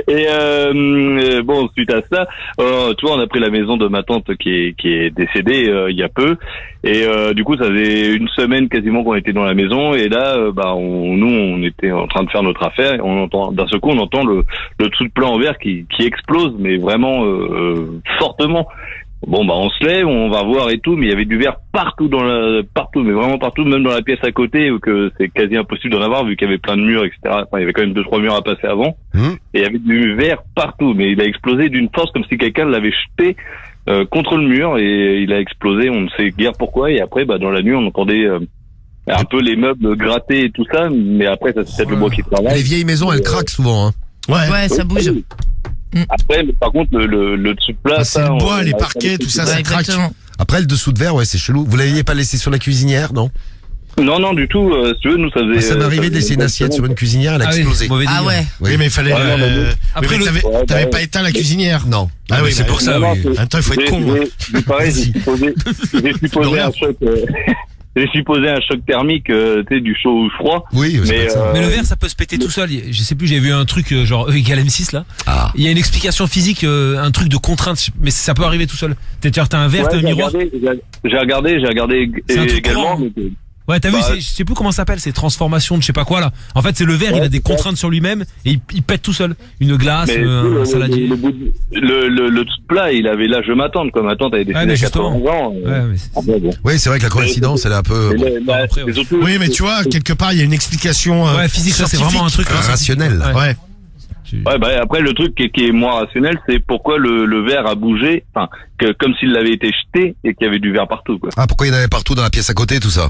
Et bon, suite à ça, tu vois, on a pris la maison de ma tante qui est décédée il y a peu. Et du coup, ça faisait une semaine quasiment qu'on était dans la maison. Et là, nous, on était en train de faire notre affaire. Et on entend, d'un seul coup, on entend le truc de plan en verre qui explose, mais vraiment fortement. Bon, on se lève, on va voir et tout, mais il y avait du verre partout partout, mais vraiment partout, même dans la pièce à côté, où que c'est quasi impossible d'en avoir, vu qu'il y avait plein de murs, etc. Enfin, il y avait quand même 2-3 murs à passer avant. Et il y avait du verre partout, mais il a explosé d'une force comme si quelqu'un l'avait jeté contre le mur, et il a explosé, on ne sait guère pourquoi, et après, dans la nuit, on entendait un peu les meubles gratter et tout ça, mais après, ça c'est peut-être le bois qui travaille. Les vieilles maisons, elles craquent souvent, hein. Ouais, ça bouge. Après, mais par contre, le dessus de place, c'est le bois, les parquets, tout ça, Ouais, ça craque. exactement. Après, le dessous de verre, ouais, c'est chelou. Vous l'aviez pas laissé sur la cuisinière, non? Non, du tout. Si tu veux, nous, ça faisait... Ça m'est arrivé de laisser une assiette sur une cuisinière, elle a Ah oui, explosé. mauvais Ah délire. ouais. Oui. Oui, mais il fallait. Ouais, non, mais Après, mais t'avais pas éteint la cuisinière. Non. Ah oui, c'est pour ça, Non, oui. c'est- Attends, il faut être con. hein. j'ai pareil, j'ai supposé un choc. J'ai supposé un choc thermique, tu sais, du chaud ou froid. Oui, c'est Mais, pas ça. Mais le verre, ça peut se péter tout seul. Je sais plus, j'ai vu un truc genre E égale M6 là. Ah. Il y a une explication physique, un truc de contrainte, mais ça peut arriver tout seul. T'as un verre, t'as un j'ai miroir. regardé C'est un truc également. courant. mais- Ouais, t'as vu, Bah, je sais plus comment ça s'appelle, c'est transformation de je sais pas quoi là. En fait, c'est le verre, il a des contraintes sur lui-même et il pète tout seul. Une glace, Mais un saladier. le tout plat, il avait l'âge de ma tante, quoi. Ma tante avait décédé mais à justement. 80 ans. Ouais, mais Bon. Oui, c'est vrai que la coïncidence, elle est un peu Mais là, après, ouais. c'est surtout- Oui, mais tu vois, quelque part, il y a une explication. ouais, physique, ça c'est vraiment un truc rationnel. Ouais. Ouais, après le truc qui est moins rationnel, c'est pourquoi le verre a bougé, enfin, comme s'il avait été jeté et qu'il y avait du verre partout, quoi. Ah, pourquoi il y en avait partout dans la pièce à côté, tout ça?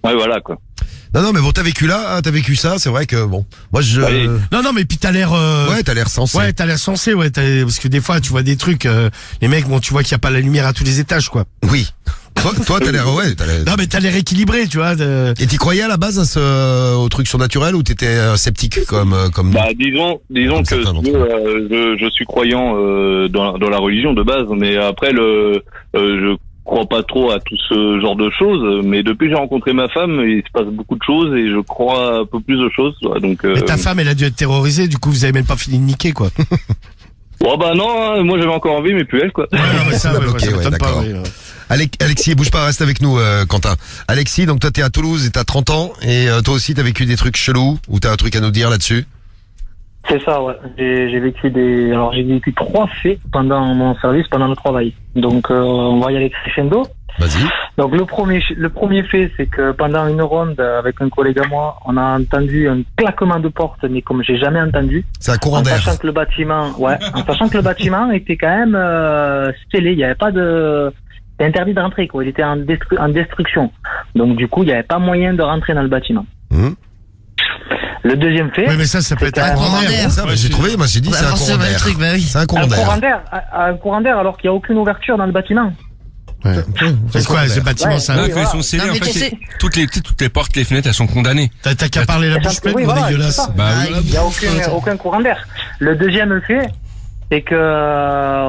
Ouais, voilà, quoi. Non, mais bon, t'as vécu là, t'as vécu ça, c'est vrai que bon, moi Allez. Non, mais puis t'as l'air. ouais, t'as l'air sensé. Ouais, t'as l'air sensé, ouais. Parce que des fois, tu vois des trucs. Les mecs, bon, tu vois qu'il n'y a pas la lumière à tous les étages, quoi. Oui. Toi, t'as l'air, ouais, Non, mais t'as l'air équilibré, tu vois. Et t'y croyais à la base au truc surnaturel ou t'étais sceptique comme Bah, disons Comme que certains d'entre je suis croyant dans la religion de base, mais après je crois pas trop à tout ce genre de choses. Mais depuis que j'ai rencontré ma femme, il se passe beaucoup de choses et je crois un peu plus de choses. Donc. Et ta femme, elle a dû être terrorisée. Du coup, vous avez même pas fini de niquer, quoi. Oh bah non, hein, moi j'avais encore envie, mais plus elle, quoi. Ouais, non, mais ça, ouais, Ok, ça ouais, m'étonne pas, d'accord. ouais. Alexis, bouge pas, reste avec nous, Quentin. Alexis, donc toi t'es à Toulouse et t'as 30 ans et toi aussi t'as vécu des trucs chelous ou t'as un truc à nous dire là-dessus? C'est ça, ouais. J'ai vécu j'ai vécu 3 faits pendant mon service, pendant le travail. Donc, on va y aller crescendo. Vas-y. Donc, le premier fait, c'est que pendant une ronde avec un collègue à moi, on a entendu un claquement de porte, mais comme j'ai jamais entendu. C'est un courant d'air. En sachant que le bâtiment était quand même scellé. Il y avait pas de, c'était interdit de rentrer, quoi. Il était en destruction. Donc, du coup, il n'y avait pas moyen de rentrer dans le bâtiment. Le deuxième fait. Oui, mais ça peut être un courant d'air. Ça, j'ai trouvé, moi j'ai dit c'est un courant d'air. C'est un courant d'air. Un courant d'air alors qu'il n'y a aucune ouverture dans le bâtiment. Ouais. C'est quoi, ce bâtiment, ça? Quand ils sont scellés, en fait, toutes les portes, les fenêtres, elles sont condamnées. T'as qu'à parler la bouche pleine, gros dégueulasse. Il n'y a aucun courant d'air. Le deuxième fait, c'est que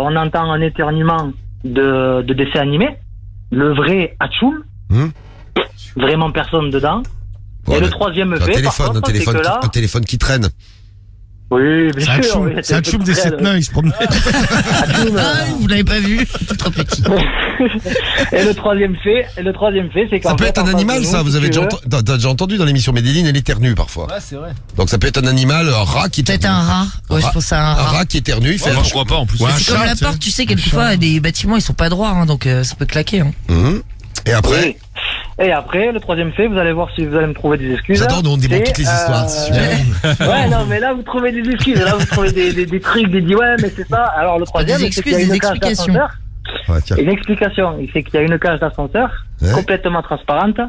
on entend un éternuement de dessin animé, le vrai Hachoum, vraiment personne dedans. Et le troisième fait, par contre, c'est que là, un téléphone qui traîne. Oui, bien sûr. C'est un tchoum des 7 nains, il se promenait. Vous l'avez pas vu? C'est trop petit. Et le troisième fait, c'est qu'en Ça peut fait, être un en face animal, de ça. nous, Vous si avez tu déjà, veux, t'as déjà entendu dans l'émission Medellin, elle éternue parfois. Ouais, c'est vrai. Donc ça peut être un animal, un rat qui éternue. Peut-être un rat. Ouais, je pense à un Un rat. rat qui éternue, il fait Ouais, je crois pas en plus. Ouais, un C'est comme chat, la tu sais. porte, tu sais, quelquefois, les bâtiments, ils sont pas droits, hein, donc ça peut claquer. Hein. Et après, oui. Et après, le troisième fait, vous allez voir si vous allez me trouver des excuses. j'adore, nous on déborde C'est, toutes les histoires, c'est super. Ouais, non, mais là, vous trouvez des excuses. Là, vous trouvez des trucs, des ouais, mais c'est ça. Alors, le troisième, Des c'est qu'il y a excuses, une des cage explications. d'ascenseur. Ouais, tiens. Une explication, c'est qu'il y a une cage d'ascenseur Ouais. complètement transparente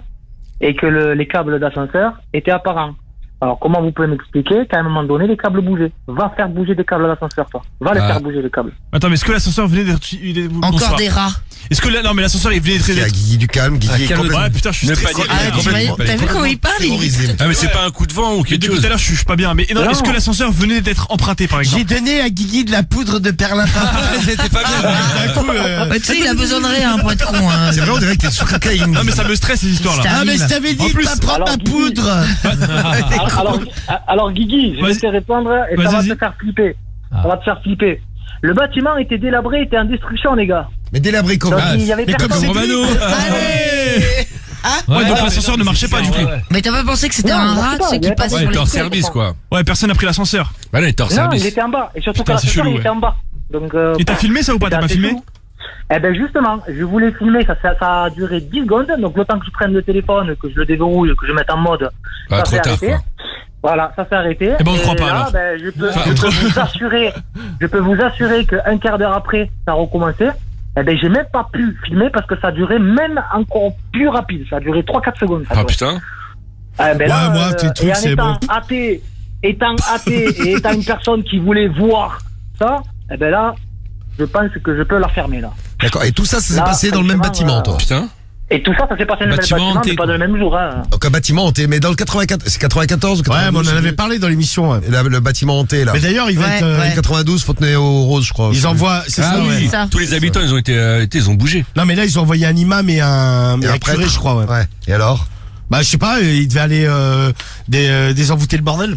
et que les câbles d'ascenseur étaient apparents. Alors, comment vous pouvez m'expliquer qu'à un moment donné, les câbles bougeaient? Va faire bouger des câbles d'ascenseur, toi. Va les faire bouger, les câbles. Attends, mais est-ce que l'ascenseur venait d'être... Encore Bonsoir. des rats. Est-ce que là, non, mais l'ascenseur, il venait Il y a d'être... Guigui du calme, Guigui est complètement Ouais, putain, je suis stressé. T'as vu comment il parle? terrorisé. Ah mais c'est pas un coup de vent ou Mais quelque depuis chose. tout à l'heure, je suis pas bien. Mais non, Non. est-ce que l'ascenseur venait d'être emprunté, par J'ai exemple? donné à Guigui de la poudre de perlimpinpin. C'était pas bien. D'un coup, Ouais, tu sais, il a besoin de rien pour être con. Hein. C'est vrai, on dirait que t'es sous cocaïne. Non, mais ça me stresse, ces histoires-là. C'est ah, mais je arrive. t'avais dit En de plus, pas prendre alors, ma Guigui. poudre. Alors, Guigui, je vais Vas-y. te répondre et ça va Vas-y. te faire flipper. Ça va te faire flipper. Le bâtiment était délabré, était en destruction, les gars. Mais délabré comment? Donc, il y avait Mais comme personne. c'est Romano. Ouais, Ouais, donc l'ascenseur ne marchait pas, du coup. Mais t'as pas pensé que c'était Non, un non, rat, c'est tu pas, sais, il y qui avait pas passe Ouais, sur il était les en quais? service quoi. Ouais, personne n'a pris l'ascenseur. Bah là, il était hors Non, service. il était en bas. Et surtout que Putain, c'est l'ascenseur, chelou, il était en bas. Donc, Et t'as filmé ça ou pas? c'était T'as pas assez filmé? chelou. Eh ben justement, je voulais filmer, ça a duré 10 secondes, donc le temps que je prenne le téléphone, que je le déverrouille, que je mette en mode, Ah, ça trop s'est tard arrêté. quoi. Voilà, ça s'est arrêté. Eh ben, on te croit pas, là, alors. ben, je peux vous assurer qu'un quart d'heure après, ça a recommencé. Eh ben, j'ai même pas pu filmer parce que ça a duré même encore plus rapide. Ça a duré 3-4 secondes. ça Ah durait. putain. Eh ben là, Ouais, moi, tes trucs, et en c'est étant bon. athée et étant une personne qui voulait voir ça, eh ben là, je pense que je peux la fermer là. D'accord. Et tout ça s'est Là, passé dans le même franchement, bâtiment, toi. Putain. Et tout ça s'est passé dans le même Bâtiment bâtiment, hanté, mais pas quoi. dans le même jour. Hein. Donc un bâtiment hanté, mais dans le 94, c'est 94 ou 92? Ouais, mais on en je sais avait plus. parlé dans l'émission. Ouais. Et là, le bâtiment hanté, là. Mais d'ailleurs, il va Ouais, être. ouais. 92, Fontenay-aux-Roses, je crois. Ils envoient. C'est Ah ça, oui. ouais. C'est ça. Tous les habitants, ils ont ils ont bougé. Non, mais là, ils ont envoyé un imam et un curé, prêtre. je crois. Ouais. Ouais. Et alors? Bah, je sais pas, il devait aller désenvoûter le bordel.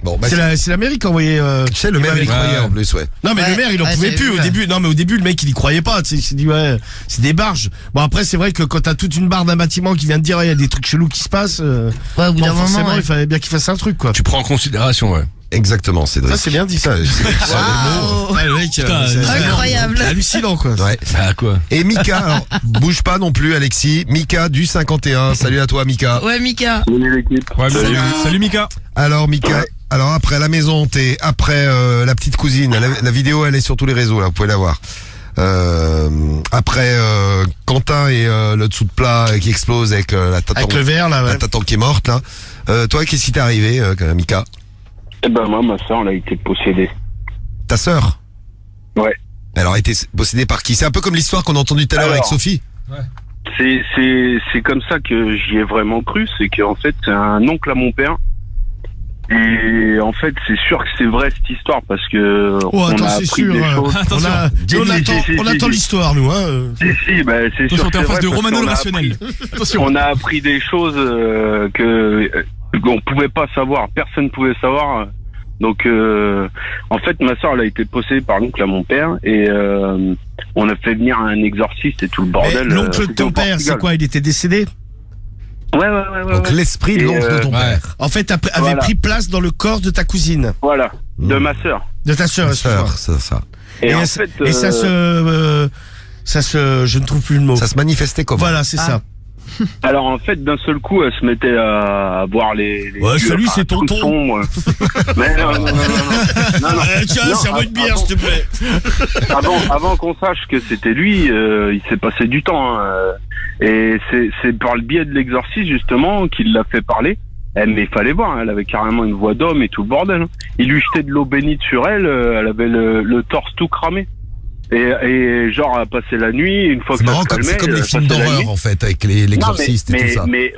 Bon, bah, C'est la mairie qui a envoyé. tu sais, le maire, il y croyait en plus, ouais. Non, mais Ouais, le maire, il en ouais, pouvait j'ai plus vu, au ouais. début. Non, mais au début, le mec, il y croyait pas. Tu sais, il s'est dit, ouais, c'est des barges. Bon, après, c'est vrai que quand t'as toute une barre d'un bâtiment qui vient de dire, ouais, il y a des trucs chelous qui se passent, Ouais, au bout bon, d'un forcément, moment. il fallait bien qu'il fasse un truc, quoi. Tu prends en considération, ouais. Exactement, Cédric. Ça, c'est bien dit, ça. Waouh. Ouais, le mec, c'est Incroyable. c'est hallucinant, quoi. Ouais. Ah quoi. Et Mika, alors, bouge pas non plus, Alexis. Mika du 51. Salut à toi, Mika. Ouais, Mika. Salut l'équipe. Ouais, salut Mika. Alors, Mika, alors après la maison hantée, après la petite cousine, la vidéo, elle est sur tous les réseaux, là, vous pouvez la voir. Après Quentin et le dessous de plat qui explose avec la tatan, Avec le verre, là, ouais. la tatan qui est morte, là. Toi, qu'est-ce qui t'est arrivé, Mika? Eh ben moi, ma soeur, elle a été possédée. Ta sœur? Ouais. Alors, elle a été possédée par qui? C'est un peu comme l'histoire qu'on a entendue tout à l'heure Alors. avec Sophie. C'est comme ça que j'y ai vraiment cru, c'est qu'en fait c'est un oncle à mon père. Et en fait c'est sûr que c'est vrai cette histoire parce que Oh, attends, on a c'est appris sûr. des choses. On attend l'histoire, nous, hein. Si, bah, c'est sûr. Attention, t'es en c'est face vrai, de parce Romano qu'on le a rationnel. Attention. On a appris des choses qu'on pouvait pas savoir, personne pouvait savoir. Donc en fait ma soeur elle a été possédée par l'oncle à mon père et on a fait venir un exorciste et tout le bordel. Mais l'oncle de c'était ton au père, c'est Portugal. quoi? Il était décédé? Ouais. Donc ouais. l'esprit de Et, l'oncle de ton ouais. père. En fait, avait Voilà. pris place dans le corps de ta cousine. Voilà, de ma sœur. De ta sœur, Ta sœur, excuse-moi. ça. Et en Et fait, ça se, je ne trouve plus le mot. Ça se manifestait comment? Voilà, c'est ça. alors en fait, d'un seul coup, elle se mettait à boire les Ouais, yeux, salut, enfin, c'est tout tonton. sombre. Mais non. Tiens, Non, serre-moi une bière, avant- s'il te plaît. Avant qu'on sache que c'était lui, il s'est passé du temps. Hein, et c'est par le biais de l'exorcisme justement qu'il l'a fait parler. Mais il fallait voir, hein, elle avait carrément une voix d'homme et tout le bordel. Hein. Il lui jetait de l'eau bénite sur elle, elle avait le torse tout cramé. Et genre à passer la nuit, une fois C'est que ça marrant, se calmait, c'est comme les films passer la nuit. d'horreur, en fait, avec l'exorciste et tout ça. Mais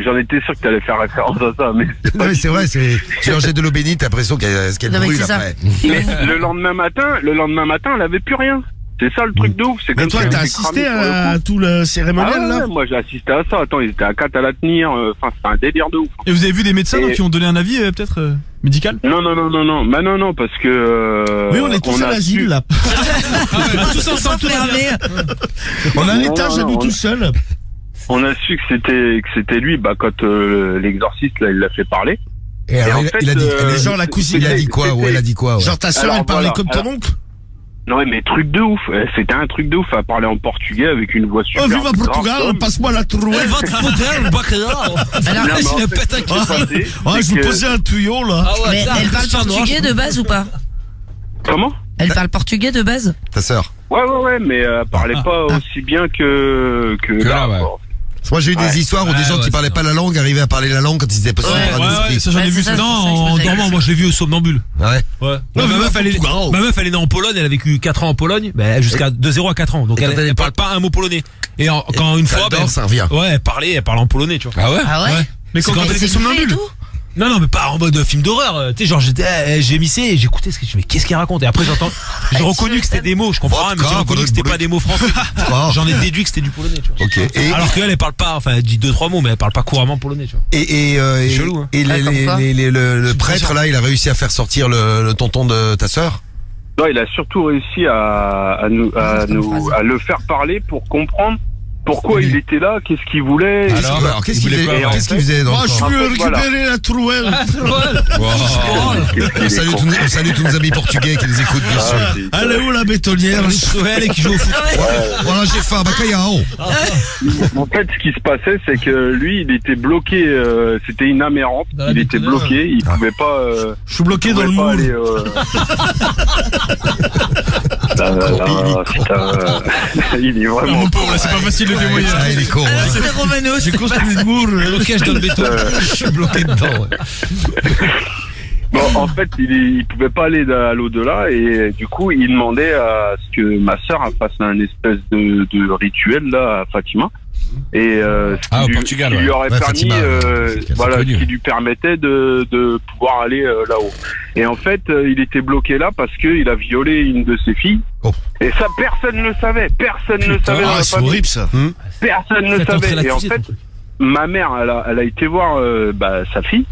j'en étais sûr que t'allais faire référence à ça, mais c'est Non, pas mais c'est vrai, tu leur jettes de l'eau bénite, t'as l'impression qu'elle Non, mais brûle c'est ça. après. Mais le lendemain matin, elle avait plus rien. C'est ça le truc de ouf. C'est Mais comme toi, ça t'as qu'elle s'est assisté cramée, pour le à coup. tout le cérémonial, Ah ouais, là? moi j'ai assisté à ça. Attends, ils étaient à 4 à la tenir. Enfin, c'était un délire de ouf. Et vous avez vu des médecins Et- donc, qui ont donné un avis peut-être médical? Non. Bah non, parce que. Oui, on est tous à l'asile, là. Tous ensemble, tout va bien. On a un Non, étage à non, nous on- tout seuls. On a su que c'était lui, bah quand l'exorciste là, il l'a fait parler. Et alors, en il a dit, fait, genre la cousine. il a dit quoi? Ouais, il a dit quoi? Ouais. Genre ta sœur, Alors, elle parlait voilà. comme ton Alors- oncle? Non mais truc de ouf. C'était un truc de ouf. Elle parlait en portugais avec une voix super. Oh, viva grave, Portugal, comme. passe-moi la trouée. Elle va te foutre, le bacalao. Non, mais en fait, ce qui s'est passé, Oh, c'est je vous que- posais un tuyau, là. Mais elle parle portugais de base ou pas? Comment? Elle parle portugais de base? Ta sœur. Ouais, mais elle parlait pas aussi bien que là. ouais. quoi. Moi, j'ai eu des Ouais. histoires où des gens qui parlaient pas la langue arrivaient à parler la langue quand ils étaient possédés par un esprit. ça j'en ai Ouais, vu c'est ça, non, c'est ça que je en faisais avec dormant, ça. moi je l'ai vu au somnambule. Ouais. Ouais. Non, mais Ma meuf, elle est née en Pologne, elle a vécu 4 ans en Pologne, jusqu'à de 0 à 4 ans. Donc Et quand elle parle pas un mot polonais. Et quand une fois, T'adores, ça revient. ouais, elle parle en polonais, tu vois. Ah ouais? Ah ouais? Mais quand elle était somnambule. Non, mais pas en mode film d'horreur. Tu sais, genre j'ai missé et j'écoutais ce que mais qu'est-ce qu'il raconte? Et après j'ai reconnu que c'était des mots, je comprends rien, mais j'ai reconnu que c'était pas des mots français. J'en ai déduit que c'était du polonais, tu vois. Ok. Et, Alors qu'elle, elle parle pas, enfin, elle dit 2-3 mots, mais elle parle pas couramment polonais, tu vois. et chelou, hein. et le prêtre, là, il a réussi à faire sortir le tonton de ta sœur? Non, il a surtout réussi à le faire parler pour comprendre pourquoi il était là, qu'est-ce qu'il voulait. Alors, qu'est-ce qu'il faisait? quoi, Qu'est-ce qu'il faisait dans Moi, le je camp? veux Voilà. récupérer la trouelle. On salue tous nos amis portugais qui nous écoutent, bien sûr. Elle est où, la bétonnière? Elle qui joue au foot. Voilà, j'ai faim, bacalhau. En fait, ce qui se passait, c'est que lui, il était bloqué. C'était une amérante. Dans la Il était bétonneuse. bloqué. Il pouvait pas. Je suis bloqué il dans le pouvait pas moule. aller. Putain, il est vraiment. Mon pauvre, là, c'est pas facile de témoigner. Ah, il est con. Ah, hein. c'est Romano. J'ai construit le moule. Blocage dans le béton. Je suis bloqué dedans. Ouais. Bon, en fait, il pouvait pas aller à l'au-delà et du coup, il demandait à ce que ma sœur fasse un espèce de rituel là à Fatima. Et Ah, au ce Portugal, qui lui aurait Ouais, permis, Fatima, c'est voilà, connu. ce qui lui permettait de pouvoir aller là-haut. Et en fait, il était bloqué là parce qu'il a violé une de ses filles. Oh. Et ça, personne ne le savait. Personne ne le savait dans Ah, la c'est famille. horrible, ça. Personne ne Faites entrer savait. Et en l'accusé, fait, en fait. ma mère, elle a été voir sa fille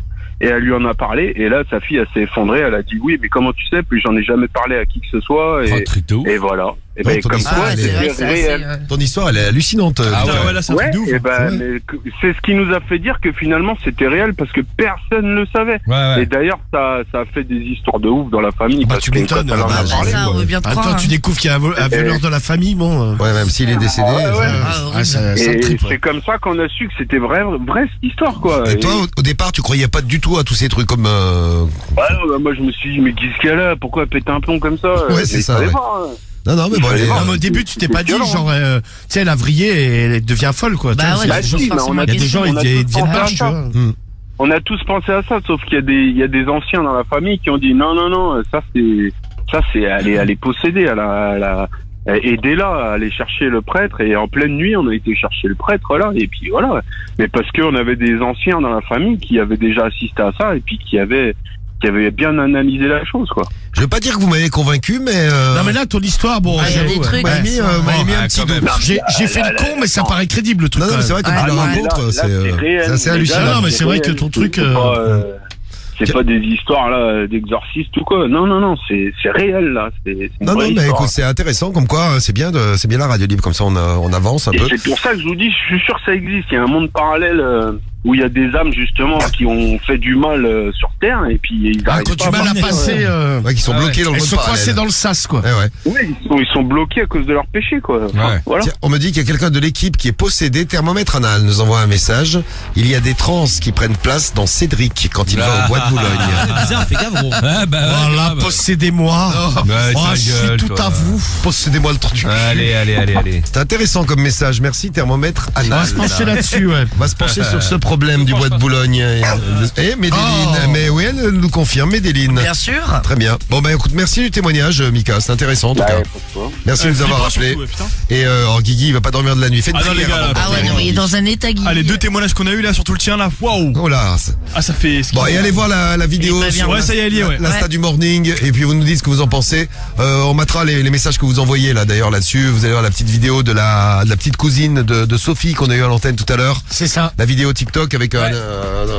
et elle lui en a parlé. Et là, sa fille, elle s'est effondrée. Elle a dit oui, mais comment tu sais? Puis j'en ai jamais parlé à qui que ce soit. Oh, Et, truc de ouf. et voilà. Et Ouais, ben, ton comme histoire, quoi, elle est- c'est vrai, c'était c'est assez, réel. Ton histoire, elle est hallucinante. Ah Victor. Ouais, là, c'est un Ouais, truc de ouf. et ben, Ouais. mais c'est ce qui nous a fait dire que finalement c'était réel parce que personne ne le savait. Ouais, Et d'ailleurs, ça a fait des histoires de ouf dans la famille. Bah, parce tu que m'étonnes, quand elle en a bah, parlé, Ça, on veut bien te croire. Attends, tu découvres qu'il y a un voleur de la famille, bon. Ouais, même s'il est décédé. ouais. Ça Et tripe, ouais. c'est comme ça qu'on a su que c'était vraie cette histoire, quoi. Et toi, au départ, tu croyais pas du tout à tous ces trucs comme. Ouais, bah, moi je me suis dit, mais qu'est-ce qu'elle a? Pourquoi elle pète un plomb comme ça? Ouais, c'est Mais ça, il fallait ouais. voir, hein. Non, mais bon, elle est. Non, mais au début, tu t'es pas dit, violent, genre, tu sais, elle a vrillé et elle devient folle, quoi. Bah Tu sais, ouais, c'est- si, toujours mais forcément il y a des gens, on a ils tous deviennent pensé à barges, tu ça. vois. On a tous pensé à ça, sauf qu'il y a des anciens dans la famille qui ont dit non, ça c'est elle est possédée, aidez-la à aller chercher le prêtre. Et en pleine nuit, on a été chercher le prêtre là, et puis voilà. Mais parce qu'on avait des anciens dans la famille qui avaient déjà assisté à ça et puis qui avaient bien analysé la chose, quoi. Je veux pas dire que vous m'avez convaincu, mais. Non, mais là, ton histoire, bon, Ah, il y a j'avoue, des ouais. trucs. Ouais. m'a mis, m'a mis un petit doute. J'ai fait le con, mais ça paraît crédible, le truc. Non, non, quand mais c'est même. vrai, quand tu le Ah, racontes, là, c'est réel, c'est assez les gars, hallucinant. Non, mais c'est vrai que ton truc, c'est pas des histoires là d'exorcistes ou quoi. Non, c'est réel là. C'est une Non, vraie mais histoire. écoute, c'est intéressant, comme quoi, c'est bien la radio libre, comme ça on avance un Et peu. c'est pour ça que je vous dis, je suis sûr que ça existe. Il y a un monde parallèle où il y a des âmes justement qui ont fait du mal sur Terre et puis ils arrivent Quand pas tu mal à partir, passer, Ouais, qui sont bloqués dans le elles monde sont coincées parallèle. dans le sas, quoi. Ouais. Ouais, ils sont bloqués à cause de leur péché, quoi. Enfin, voilà. Tiens, on me dit qu'il y a quelqu'un de l'équipe qui est possédé. Thermomètre anal nous envoie un message. Il y a des trans qui prennent place dans Cédric quand il va au bois de Boulogne. C'est bizarre, fais gaffe, gros. Ouais, bah, Voilà, possédez-moi. Ouais, Oh, ta je suis gueule, tout toi. à vous. Possédez-moi le truc. Allez. C'est intéressant comme message. Merci, thermomètre On anal. va se pencher là-dessus, ouais. On va se pencher sur ce problème du bois de Boulogne. Medellin. Mais oui, elle nous confirme, Medellin. Bien sûr. Très bien. Bon, bah écoute, merci du témoignage, Mika. C'est intéressant, en tout cas. Merci de nous avoir rappelé. Et Guigui, il va pas dormir de la nuit. Faites une non, les prière gars, avant de Ah ouais, dormir. non, mais il est dans un état Guigui. Ah, les deux témoignages qu'on a eu là, surtout le tien là, waouh. Oh là. Ah, ça fait. Bon, et allez voir la vidéo Il est pas bien, sur ouais, ça y est, elle y est, ouais. l'Insta du Morning, et puis vous nous dites ce que vous en pensez. On mettra les messages que vous envoyez là d'ailleurs là-dessus. Vous allez voir la petite vidéo de la petite cousine de Sophie qu'on a eu à l'antenne tout à l'heure. C'est ça. La vidéo TikTok avec un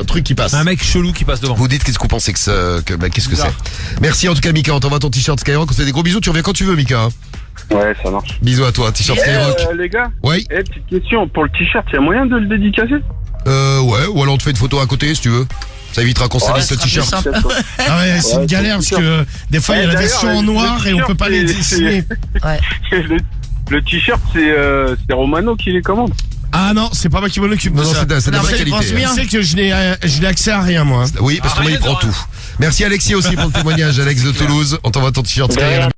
truc qui passe. Un mec chelou qui passe devant. Vous dites qu'est-ce que vous pensez qu'est-ce que c'est. Merci en tout cas Mika, on t'envoie ton t-shirt Skyrock, on te fait des gros bisous, tu reviens quand tu veux Mika. Ouais, ça marche. Bisous à toi, t-shirt Skyrock. Les gars. Oui. Petite question, pour le t-shirt, il y a moyen de le dédicacer? Ouais, ou alors on te fait une photo à côté si tu veux. Ça évitera qu'on salisse ce t-shirt. Ah ouais, c'est une galère parce que des fois il y a la version en noir et on peut pas les dessiner. Ouais. Le t-shirt, c'est Romano qui les commande. Ah non, c'est pas moi qui m'en occupe de Non, ça. c'est de la bonne qualité. Tu sais que je n'ai accès à rien moi. Oui, parce que moi il prend tout. Merci Alexis aussi pour le témoignage, Alex de Toulouse. On t'envoie ton t-shirt Skyrock.